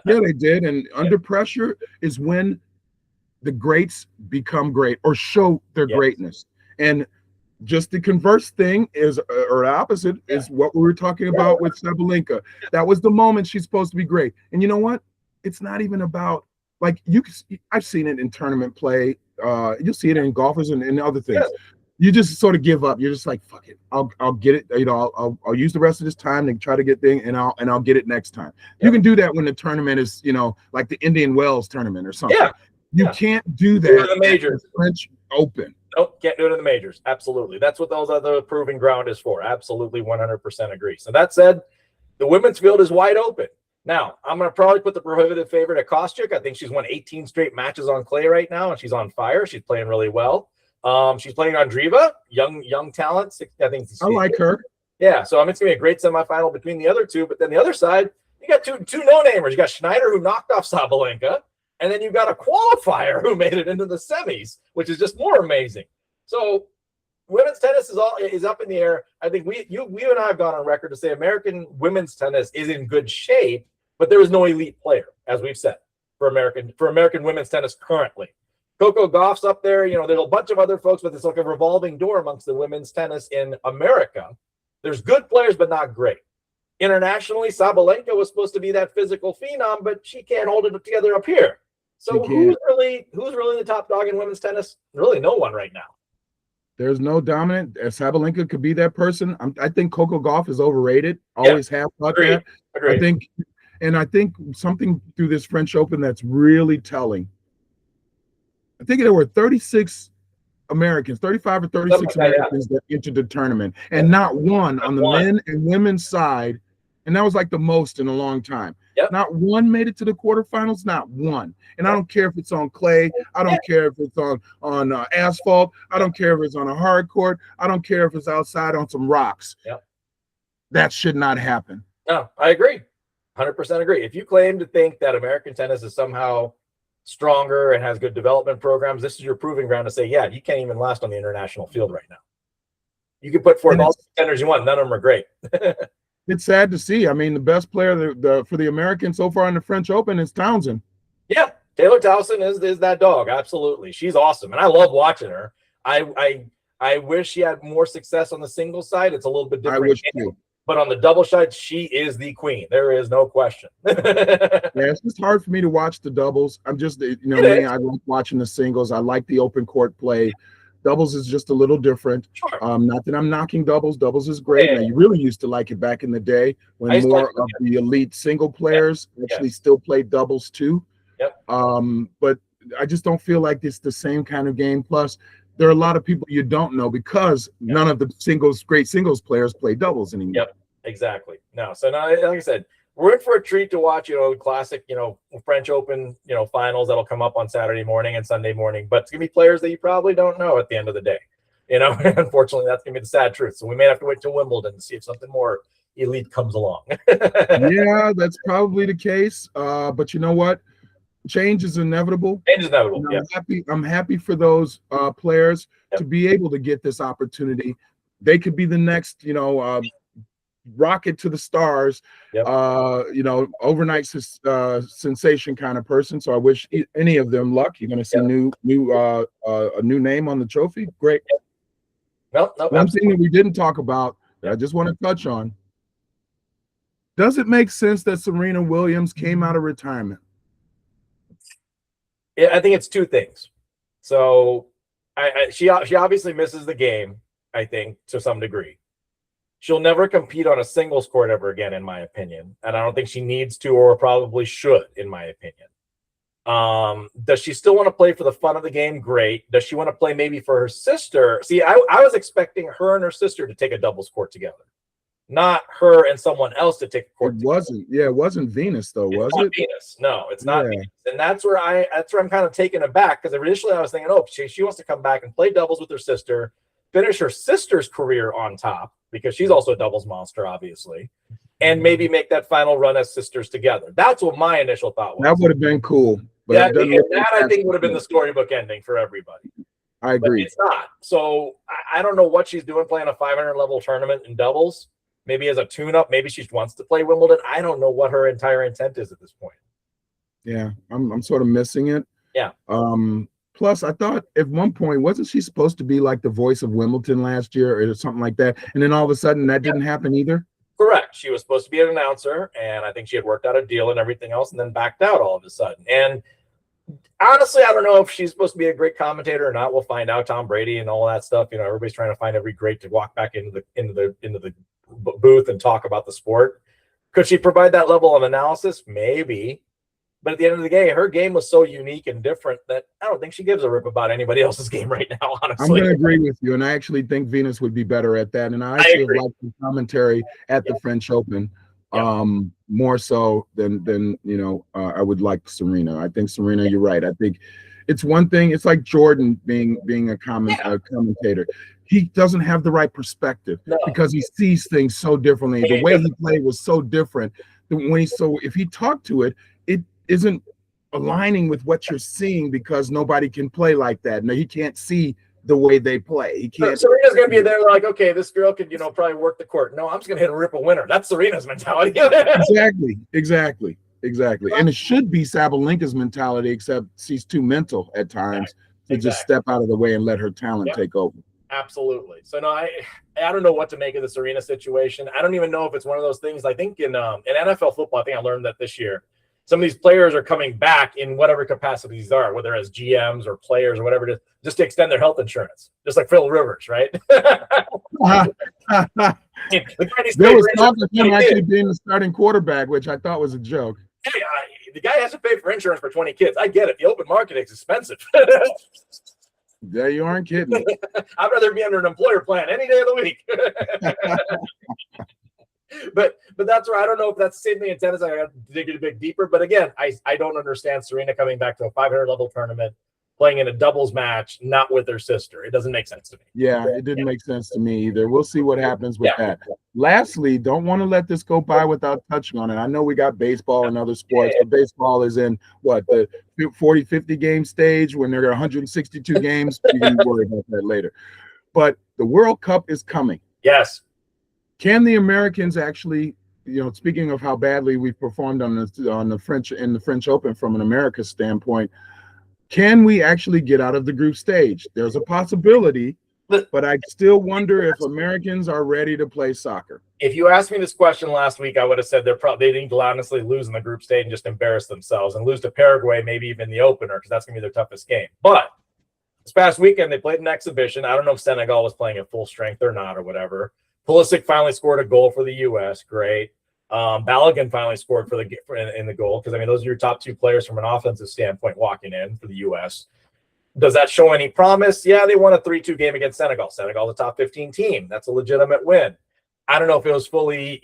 Yeah, they did. And under pressure is when the greats become great or show their greatness. And just the converse thing is, or the opposite, is what we were talking about with Sabalenka. That was the moment she's supposed to be great. And you know what? It's not even about. I've seen it in tournament play. You'll see it in golfers and other things. You just sort of give up. You're just like, fuck it. I'll get it. I'll use the rest of this time to try to get thing, and I'll get it next time. You can do that when the tournament is, like the Indian Wells tournament or something. You can't do that in the majors. French Open. Nope, can't do it in the majors. Absolutely. That's what those other proving ground is for. Absolutely, 100% agree. So that said, the women's field is wide open. Now, I'm going to probably put the prohibitive favorite at Kostyuk. I think she's won 18 straight matches on clay right now, and she's on fire. She's playing really well. She's playing Andreeva, young talent. I like her. Yeah, so it's going to be a great semifinal between the other two. But then the other side, you got two no-namers. You got Schneider, who knocked off Sabalenka, and then you've got a qualifier who made it into the semis, which is just more amazing. So women's tennis is up in the air. I think we and I have gone on record to say American women's tennis is in good shape, but there is no elite player, as we've said, for American women's tennis currently. Coco Gauff's up there. There's a bunch of other folks, but it's like a revolving door amongst the women's tennis in America. There's good players, but not great. Internationally, Sabalenka was supposed to be that physical phenom, but she can't hold it together up here. So who's really the top dog in women's tennis? Really no one right now. There's no dominant. Sabalenka could be that person. I think Coco Gauff is overrated. Always have thought that. Agreed. I think something through this French Open that's really telling. I think there were 35 or 36 Americans that entered the tournament, and not one on the men and women's side. And that was like the most in a long time. Not one made it to the quarterfinals, not one. And I don't care if it's on clay. I don't care if it's on asphalt. I don't care if it's on a hard court. I don't care if it's outside on some rocks. That should not happen. No, I agree. 100% agree. If you claim to think that American tennis is somehow stronger and has good development programs, this is your proving ground to say, you can't even last on the international field right now. You can put forth all the contenders you want. None of them are great. It's sad to see. I mean, the best player for the Americans so far in the French Open is Townsend. Yeah, Taylor Towson is that dog. Absolutely. She's awesome. And I love watching her. I wish she had more success on the single side. It's a little bit different. I wish too. But on the double side, she is the queen. There is no question. Yeah, it's just hard for me to watch the doubles. I'm just, me, I like watching the singles. I like the open court play. Doubles is just a little different. Sure. Not that I'm knocking doubles. Doubles is great. Yeah. Now, you really used to like it back in the day when more of the elite single players actually still played doubles too. Yep. But I just don't feel like it's the same kind of game. Plus, there are a lot of people you don't know because none of the great singles players play doubles anymore. Yep, exactly. No, so now, like I said, we're in for a treat to watch, classic, French Open, finals that'll come up on Saturday morning and Sunday morning. But it's going to be players that you probably don't know at the end of the day. Unfortunately, that's going to be the sad truth. So we may have to wait till Wimbledon to see if something more elite comes along. Yeah, that's probably the case. But you know what? Change is inevitable. Change is inevitable. I'm happy for those players to be able to get this opportunity. They could be the next, rocket to the stars, overnight sensation kind of person. So I wish any of them luck. You're going to see a new name on the trophy. Great. One thing that we didn't talk about that I just want to touch on. Does it make sense that Serena Williams came out of retirement? Yeah, I think it's two things. So she obviously misses the game, I think, to some degree. She'll never compete on a singles court ever again, in my opinion. And I don't think she needs to or probably should, in my opinion. Does she still want to play for the fun of the game? Great. Does she want to play maybe for her sister? See, I was expecting her and her sister to take a doubles court together, not her and someone else to take a court. It wasn't Venus though, was it? Venus. No, it's not Venus. And that's where I'm kind of taken aback, because initially I was thinking, she wants to come back and play doubles with her sister, finish her sister's career on top, because she's also a doubles monster, obviously, and maybe make that final run as sisters together. That's what my initial thought was. That would have been cool. But that I think would have been the storybook ending for everybody. I agree. But it's not. So I don't know what she's doing playing a 500 level tournament in doubles. Maybe as a tune-up. Maybe she wants to play Wimbledon. I don't know what her entire intent is at this point. Yeah, I'm sort of missing it. Yeah. Plus, I thought at one point, wasn't she supposed to be like the voice of Wimbledon last year or something like that? And then all of a sudden that didn't happen either? Correct. She was supposed to be an announcer, and I think she had worked out a deal and everything else, and then backed out all of a sudden. And honestly, I don't know if she's supposed to be a great commentator or not. We'll find out. Tom Brady and all that stuff. Everybody's trying to find every great to walk back into the booth and talk about the sport. Could she provide that level of analysis? Maybe. But at the end of the day, her game was so unique and different that I don't think she gives a rip about anybody else's game right now, honestly. I'm going to agree with you, and I actually think Venus would be better at that. And I actually like the commentary at the French Open more so than I would like Serena. I think Serena, you're right. I think it's one thing. It's like Jordan being a commentator. He doesn't have the right perspective because he sees things so differently. The way he played was so different. If he talked to it, it isn't aligning with what you're seeing because nobody can play like that. No, he can't see the way they play. He can't. Serena's going to be there like, okay, this girl could, probably work the court. No, I'm just going to hit a rip a winner. That's Serena's mentality. Exactly. And it should be Sabalenka's mentality, except she's too mental at times to just step out of the way and let her talent take over. Absolutely. So no, I don't know what to make of the Serena situation. I don't even know if it's one of those things. I think in NFL football, I think I learned that this year, some of these players are coming back in whatever capacities they are, whether as GMs or players or whatever it is, just to extend their health insurance, just like Phil Rivers, right? There was talk of him actually being the starting quarterback, which I thought was a joke. Hey, the guy has to pay for insurance for 20 kids. I get it. The open market is expensive. Yeah, you aren't kidding. I'd rather be under an employer plan any day of the week. But that's where I don't know if that's the same thing in tennis. I got to dig it a bit deeper. But again, I don't understand Serena coming back to a 500 level tournament, playing in a doubles match, not with her sister. It doesn't make sense to me. Yeah, it didn't make sense to me either. We'll see what happens with that. Lastly, don't want to let this go by without touching on it. I know we got baseball and other sports, but baseball is in the 40, 50 game stage when there are 162 games. You can worry about that later. But the World Cup is coming. Yes. Can the Americans actually speaking of how badly we performed on the French Open from an America standpoint, can we actually get out of the group stage? There's a possibility, but I still wonder if Americans are ready to play soccer. If you asked me this question last week, I would have said they need to honestly lose in the group stage and just embarrass themselves and lose to Paraguay, maybe even the opener, because that's going to be their toughest game. But this past weekend, they played an exhibition. I don't know if Senegal was playing at full strength or not or whatever. Pulisic finally scored a goal for the U.S. Great. Balogun finally scored in the goal, because, I mean, those are your top two players from an offensive standpoint walking in for the U.S. Does that show any promise? Yeah, they won a 3-2 game against Senegal. Senegal's a top 15 team. That's a legitimate win. I don't know if it was fully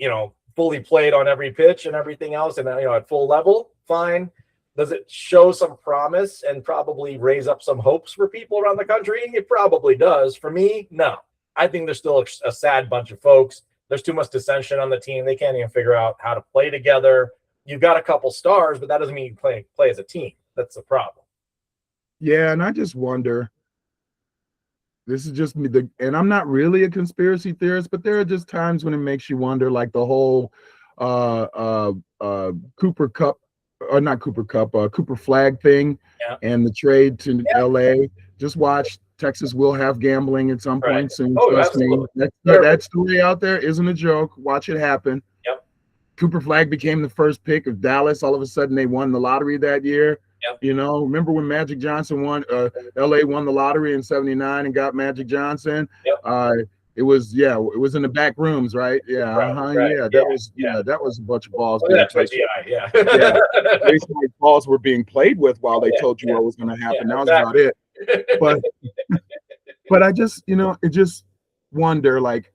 played on every pitch and everything else and, at full level. Fine. Does it show some promise and probably raise up some hopes for people around the country? It probably does. For me, no. I think there's still a sad bunch of folks. There's too much dissension on the team. They can't even figure out how to play together. You've got a couple stars, but that doesn't mean you play as a team. That's the problem. Yeah, and I just wonder, this is just me, and I'm not really a conspiracy theorist, but there are just times when it makes you wonder, like the whole Cooper flag thing, and the trade to LA. Just watch. Texas will have gambling at some point soon. Trust me. That story out there isn't a joke. Watch it happen. Yep. Cooper Flag became the first pick of Dallas. All of a sudden, they won the lottery that year. Yep. Remember when Magic Johnson won? LA won the lottery in '79 and got Magic Johnson. Yep. It was in the back rooms, right? Yeah, right. That was a bunch of balls. Balls were being played with while they told you what was going to happen. That was about it. But I just, it just wonder, like,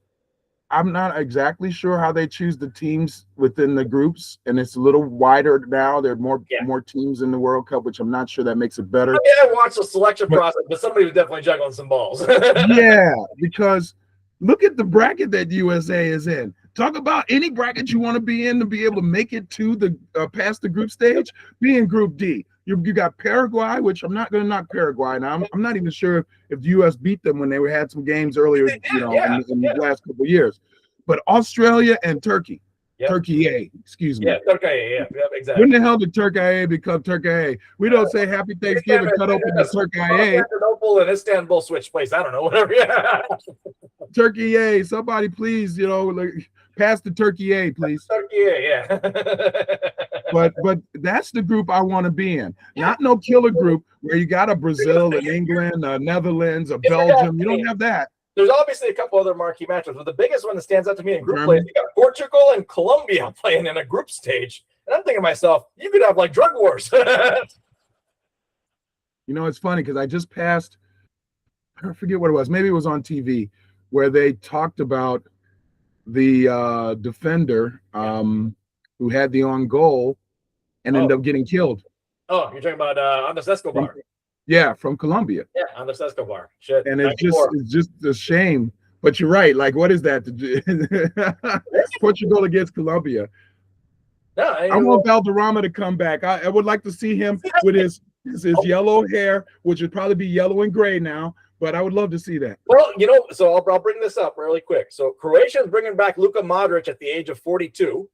I'm not exactly sure how they choose the teams within the groups, and it's a little wider now. There are more teams in the World Cup, which I'm not sure that makes it better. I watched the selection process, but somebody was definitely juggling some balls. Yeah, because look at the bracket that USA is in. Talk about any bracket you want to be in to be able to make it to the past the group stage. Be in Group D. You got Paraguay, which I'm not going to knock Paraguay. Now I'm not even sure if the U.S. beat them when they had some games earlier, in the last couple of years. But Australia and Turkey. Yep. Turkey A, excuse me. Yeah, Turkey A, yeah, exactly. When the hell did Turkey A become Turkey A? We don't say Happy Thanksgiving, cut open the Turkey A. And Istanbul switch place. I don't know, whatever. Yeah. Turkey A, somebody please, pass the Turkey A, please. Turkey A, yeah. But that's the group I want to be in. Not no killer group where you got a Brazil, an England, a Netherlands, a Belgium. You don't have that. There's obviously a couple other marquee matches, but the biggest one that stands out to me in group play is you got Portugal and Colombia playing in a group stage. And I'm thinking to myself, you could have like drug wars. It's funny because I just passed, I forget what it was. Maybe it was on TV where they talked about the defender who had the on goal and ended up getting killed. Oh, you're talking about Andres Escobar. Yeah, from Colombia. Yeah, Andres Escobar. Shit. And it's just a shame. But you're right. Like, what is that? Portugal against Colombia. No, I want Valderrama to come back. I would like to see him with his yellow hair, which would probably be yellow and gray now. But I would love to see that. Well, so I'll bring this up really quick. So Croatia is bringing back Luka Modric at the age of 42.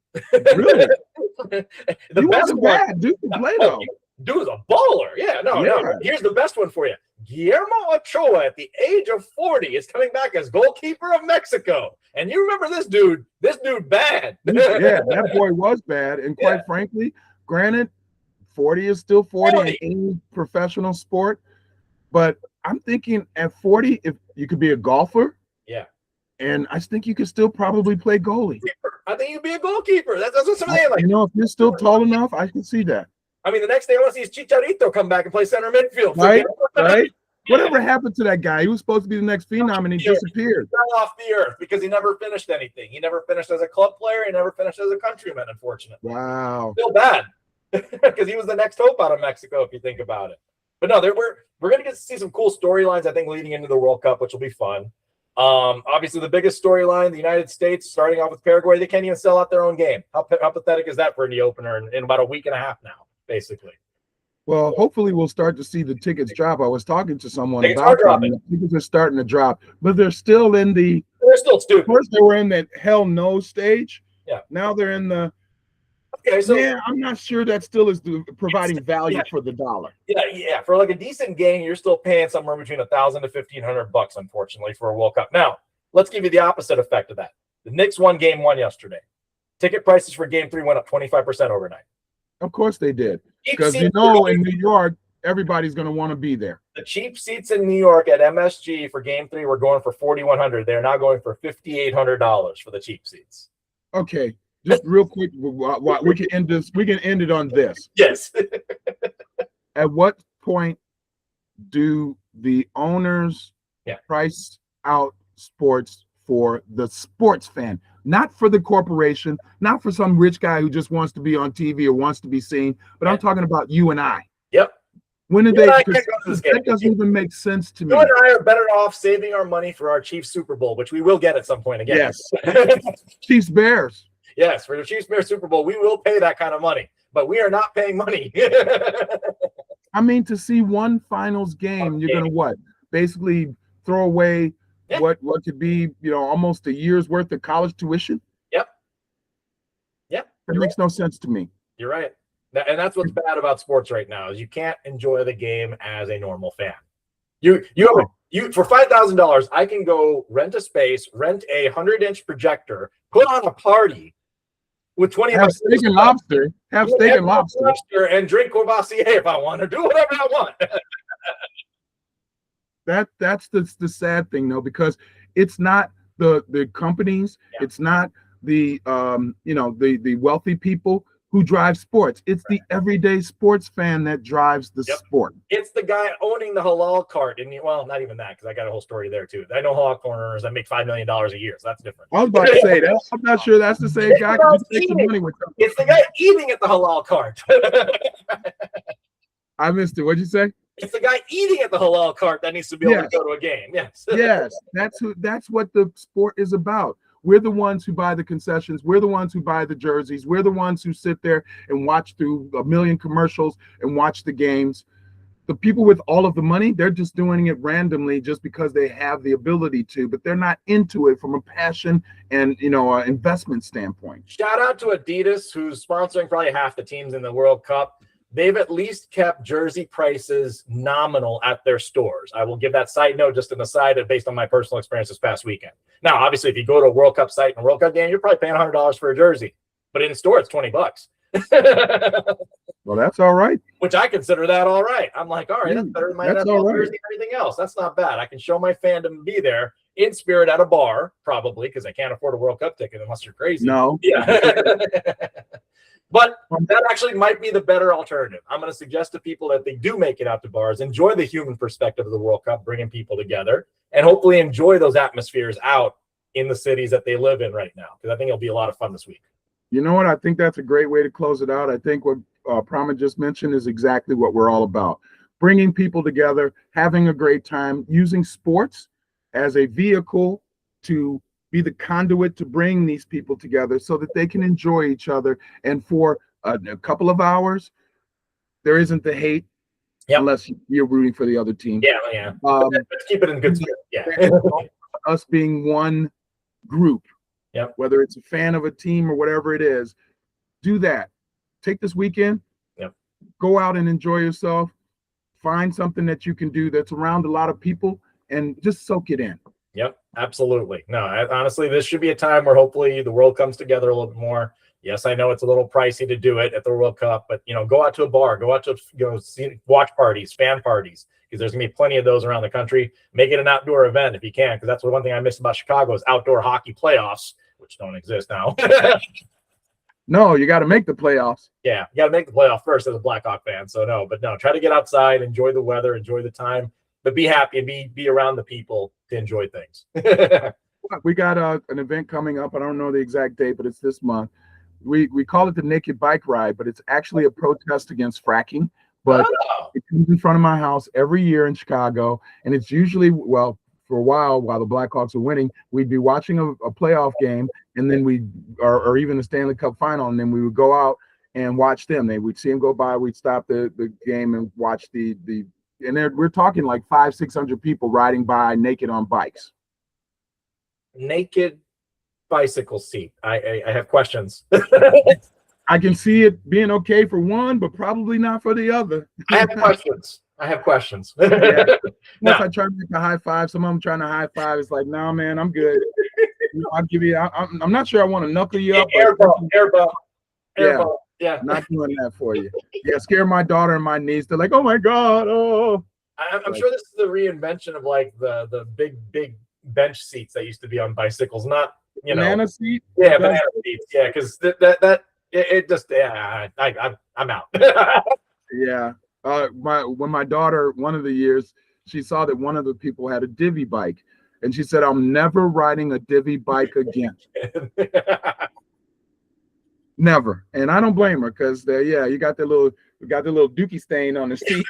Really? He wasn't bad. Dude can play though. Dude's a baller. Yeah, no. Here's the best one for you. Guillermo Ochoa at the age of 40 is coming back as goalkeeper of Mexico. And you remember this dude bad. Yeah, that boy was bad. And quite frankly, granted, 40 is still 40 in any professional sport. But I'm thinking at 40, if you could be a golfer. Yeah. And I think you could still probably play goalie. I think you'd be a goalkeeper. That's what some of them like. If you're still tall enough, I can see that. I mean, the next thing I want to see is Chicharito come back and play center midfield. Right? Whatever happened to that guy? He was supposed to be the next phenom, and he disappeared. He fell off the earth because he never finished anything. He never finished as a club player. He never finished as a countryman, unfortunately. Wow. Still bad because he was the next hope out of Mexico, if you think about it. But no, we're going to get to see some cool storylines, I think, leading into the World Cup, which will be fun. Obviously, the biggest storyline, the United States, starting off with Paraguay, they can't even sell out their own game. How pathetic is that for the opener in about a week and a half now, basically? Well, hopefully we'll start to see the tickets drop. I was talking to someone about that. The tickets are starting to drop, but they're still stupid. First, they were in that hell no stage, Yeah. Now they're in the. Okay, so yeah, I'm not sure that still is providing value for the dollar. Yeah. For like a decent game, you're still paying somewhere between $1,000 to $1,500, unfortunately, for a World Cup. Now, let's give you the opposite effect of that. The Knicks won game 1 yesterday. Ticket prices for game 3 went up 25% overnight. Of course they did, Cheap because seats in New York, everybody's going to want to be there. The cheap seats in New York at MSG for game 3 were going for $4,100. They're now going for $5,800 for the cheap seats. Okay, just real quick, we can end this. We can end it on this. Yes. At what point do the owners price out sports for the sports fan, not for the corporation, not for some rich guy who just wants to be on TV or wants to be seen, but I'm talking about you and I. Yep. When did they? That doesn't even make sense to me. You and I are better off saving our money for our Chiefs Super Bowl, which we will get at some point again. Yes. Chiefs Bears. Yes, for the Chiefs Bears Super Bowl, we will pay that kind of money, but we are not paying money. I mean, to see one finals game, you're gonna what? Basically throw away what could be, almost a year's worth of college tuition. Yep. That makes no sense to me. You're right. And that's what's bad about sports right now is you can't enjoy the game as a normal fan. You for $5,000, I can go rent a space, rent a 100-inch projector, put on a party with 20 have steak and lobster, and drink Courvoisier if I want to do whatever I want. That's the sad thing though, because it's not the companies, it's not the the wealthy people who drive sports. It's the everyday sports fan that drives the sport. It's the guy owning the halal cart, and well, not even that, because I got a whole story there too. I know halal corners that make $5 million a year, so that's different. I was about to say that. I'm not sure that's the same guy. It's the guy eating at the halal cart. I missed it. What'd you say? It's the guy eating at the halal cart that needs to be able to go to a game. Yes. Yes, that's what the sport is about. We're the ones who buy the concessions. We're the ones who buy the jerseys. We're the ones who sit there and watch through a million commercials and watch the games. The people with all of the money, they're just doing it randomly just because they have the ability to, but they're not into it from a passion and investment standpoint. Shout out to Adidas, who's sponsoring probably half the teams in the World Cup. They've at least kept jersey prices nominal at their stores. I will give that side note, just an aside, based on my personal experience this past weekend. Now, obviously, if you go to a World Cup site and a World Cup game, you're probably paying $100 for a jersey, but in store it's $20. Well, that's all right. Which I consider that all right. I'm like, all right, that's better than my NFL jersey and everything else. That's not bad. I can show my fandom and be there in spirit at a bar, probably, because I can't afford a World Cup ticket unless you're crazy. No. Yeah. But that actually might be the better alternative. I'm going to suggest to people that they do make it out to bars, enjoy the human perspective of the World Cup, bringing people together, and hopefully enjoy those atmospheres out in the cities that they live in right now, because I think it'll be a lot of fun this week. You know what? I think that's a great way to close it out. I think what Pramit just mentioned is exactly what we're all about. Bringing people together, having a great time, using sports as a vehicle to be the conduit to bring these people together so that they can enjoy each other. And for a couple of hours, there isn't the hate unless you're rooting for the other team. Yeah. Let's keep it in good spirit. Yeah. Us being one group, whether it's a fan of a team or whatever it is, do that. Take this weekend, go out and enjoy yourself. Find something that you can do that's around a lot of people and just soak it in. Yep, absolutely. No, honestly, this should be a time where hopefully the world comes together a little bit more. Yes, I know it's a little pricey to do it at the World Cup, but go out to a bar, go out to see watch parties, fan parties, because there's gonna be plenty of those around the country. Make it an outdoor event if you can, because that's one thing I miss about Chicago is outdoor hockey playoffs, which don't exist now. No, you got to make the playoffs. Yeah, you got to make the playoff first as a Blackhawk fan. So no, try to get outside, enjoy the weather, enjoy the time, but be happy and be around the people to enjoy things. We got an event coming up. I don't know the exact date, but it's this month. We call it the Naked Bike Ride, but it's actually a protest against fracking. But it comes in front of my house every year in Chicago, and it's usually, for a while the Blackhawks are winning, we'd be watching a playoff game, and then or even a Stanley Cup final, and then we would go out and watch them. We'd see them go by, we'd stop the game and watch and we're talking like 500-600 people riding by naked on bikes. Naked bicycle seat. I have questions. I can see it being okay for one, but probably not for the other. I have questions. Yeah. No. Once I try to make a high five, some of them trying to high five. It's like, no, man, I'm good. I'll give you. I'm not sure I want to knuckle you up. Air bump. Yeah. Not doing that for you. Yeah, scare my daughter and my niece. They're like, oh my god, oh. I'm sure this is the reinvention of like the big bench seats that used to be on bicycles, not banana seat. Yeah, banana seats. Yeah, because it just I'm out. Yeah. When my daughter, one of the years, she saw that one of the people had a divvy bike, and she said, I'm never riding a divvy bike again. Never. And I don't blame her, because you got the little dookie stain on the seat.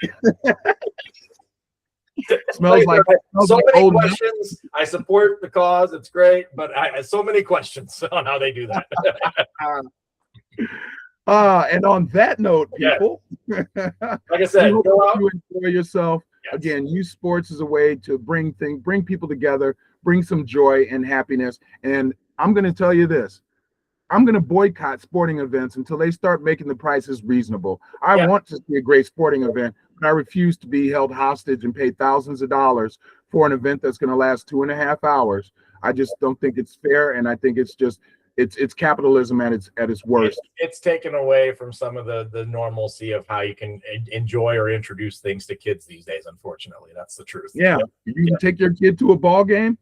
Smells like so many questions. I support the cause. It's great, but so many questions on how they do that. And on that note, people, like I said, go out, you enjoy yourself. Yes. Again, use sports as a way to bring people together, bring some joy and happiness. And I'm going to tell you this. I'm going to boycott sporting events until they start making the prices reasonable. I want to see a great sporting event, but I refuse to be held hostage and pay thousands of dollars for an event that's going to last 2.5 hours. I just don't think it's fair, and I think it's just it's capitalism at its worst. It's taken away from some of the normalcy of how you can enjoy or introduce things to kids these days. Unfortunately, that's the truth. Yeah, you can take your kid to a ball game.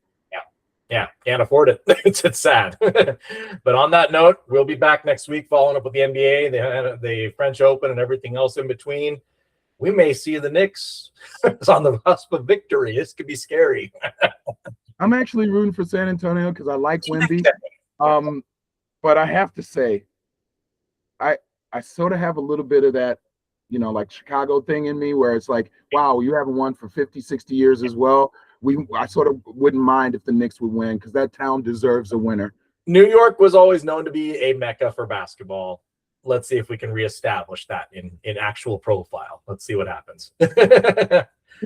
Yeah, can't afford it. It's sad. But on that note, we'll be back next week following up with the NBA, the French Open, and everything else in between. We may see the Knicks on the cusp of victory. This could be scary. I'm actually rooting for San Antonio because I like Wemby. But I have to say, I sort of have a little bit of that, like Chicago thing in me, where it's like, wow, you haven't won for 50, 60 years as well. I sort of wouldn't mind if the Knicks would win, because that town deserves a winner. New York was always known to be a mecca for basketball. Let's see if we can reestablish that in actual profile. Let's see what happens.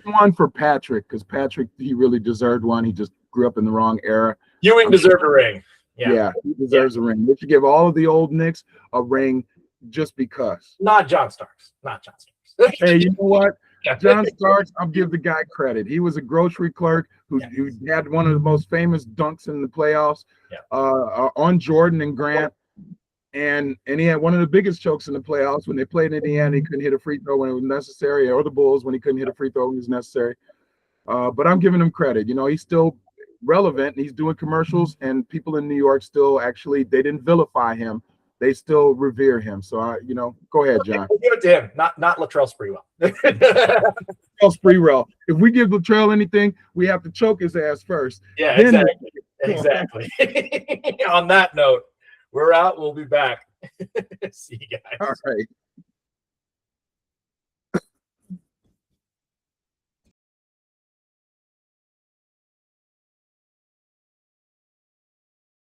One for Patrick, because Patrick, he really deserved one. He just grew up in the wrong era. Ewing deserved a ring. Yeah, he deserves a ring. They should give all of the old Knicks a ring just because. Not John Starks. Hey, you know what? John Starks, I'll give the guy credit. He was a grocery clerk who had one of the most famous dunks in the playoffs on Jordan and Grant. And he had one of the biggest chokes in the playoffs when they played in Indiana. He couldn't hit a free throw when it was necessary, or the Bulls when he couldn't hit a free throw when it was necessary. But I'm giving him credit. He's still relevant. He's doing commercials, and people in New York still they didn't vilify him. They still revere him. So, go ahead, John. We'll give it to him, not Latrell Sprewell. Latrell Sprewell. If we give Latrell anything, we have to choke his ass first. Yeah, exactly. On that note, we're out. We'll be back. See you guys. All right.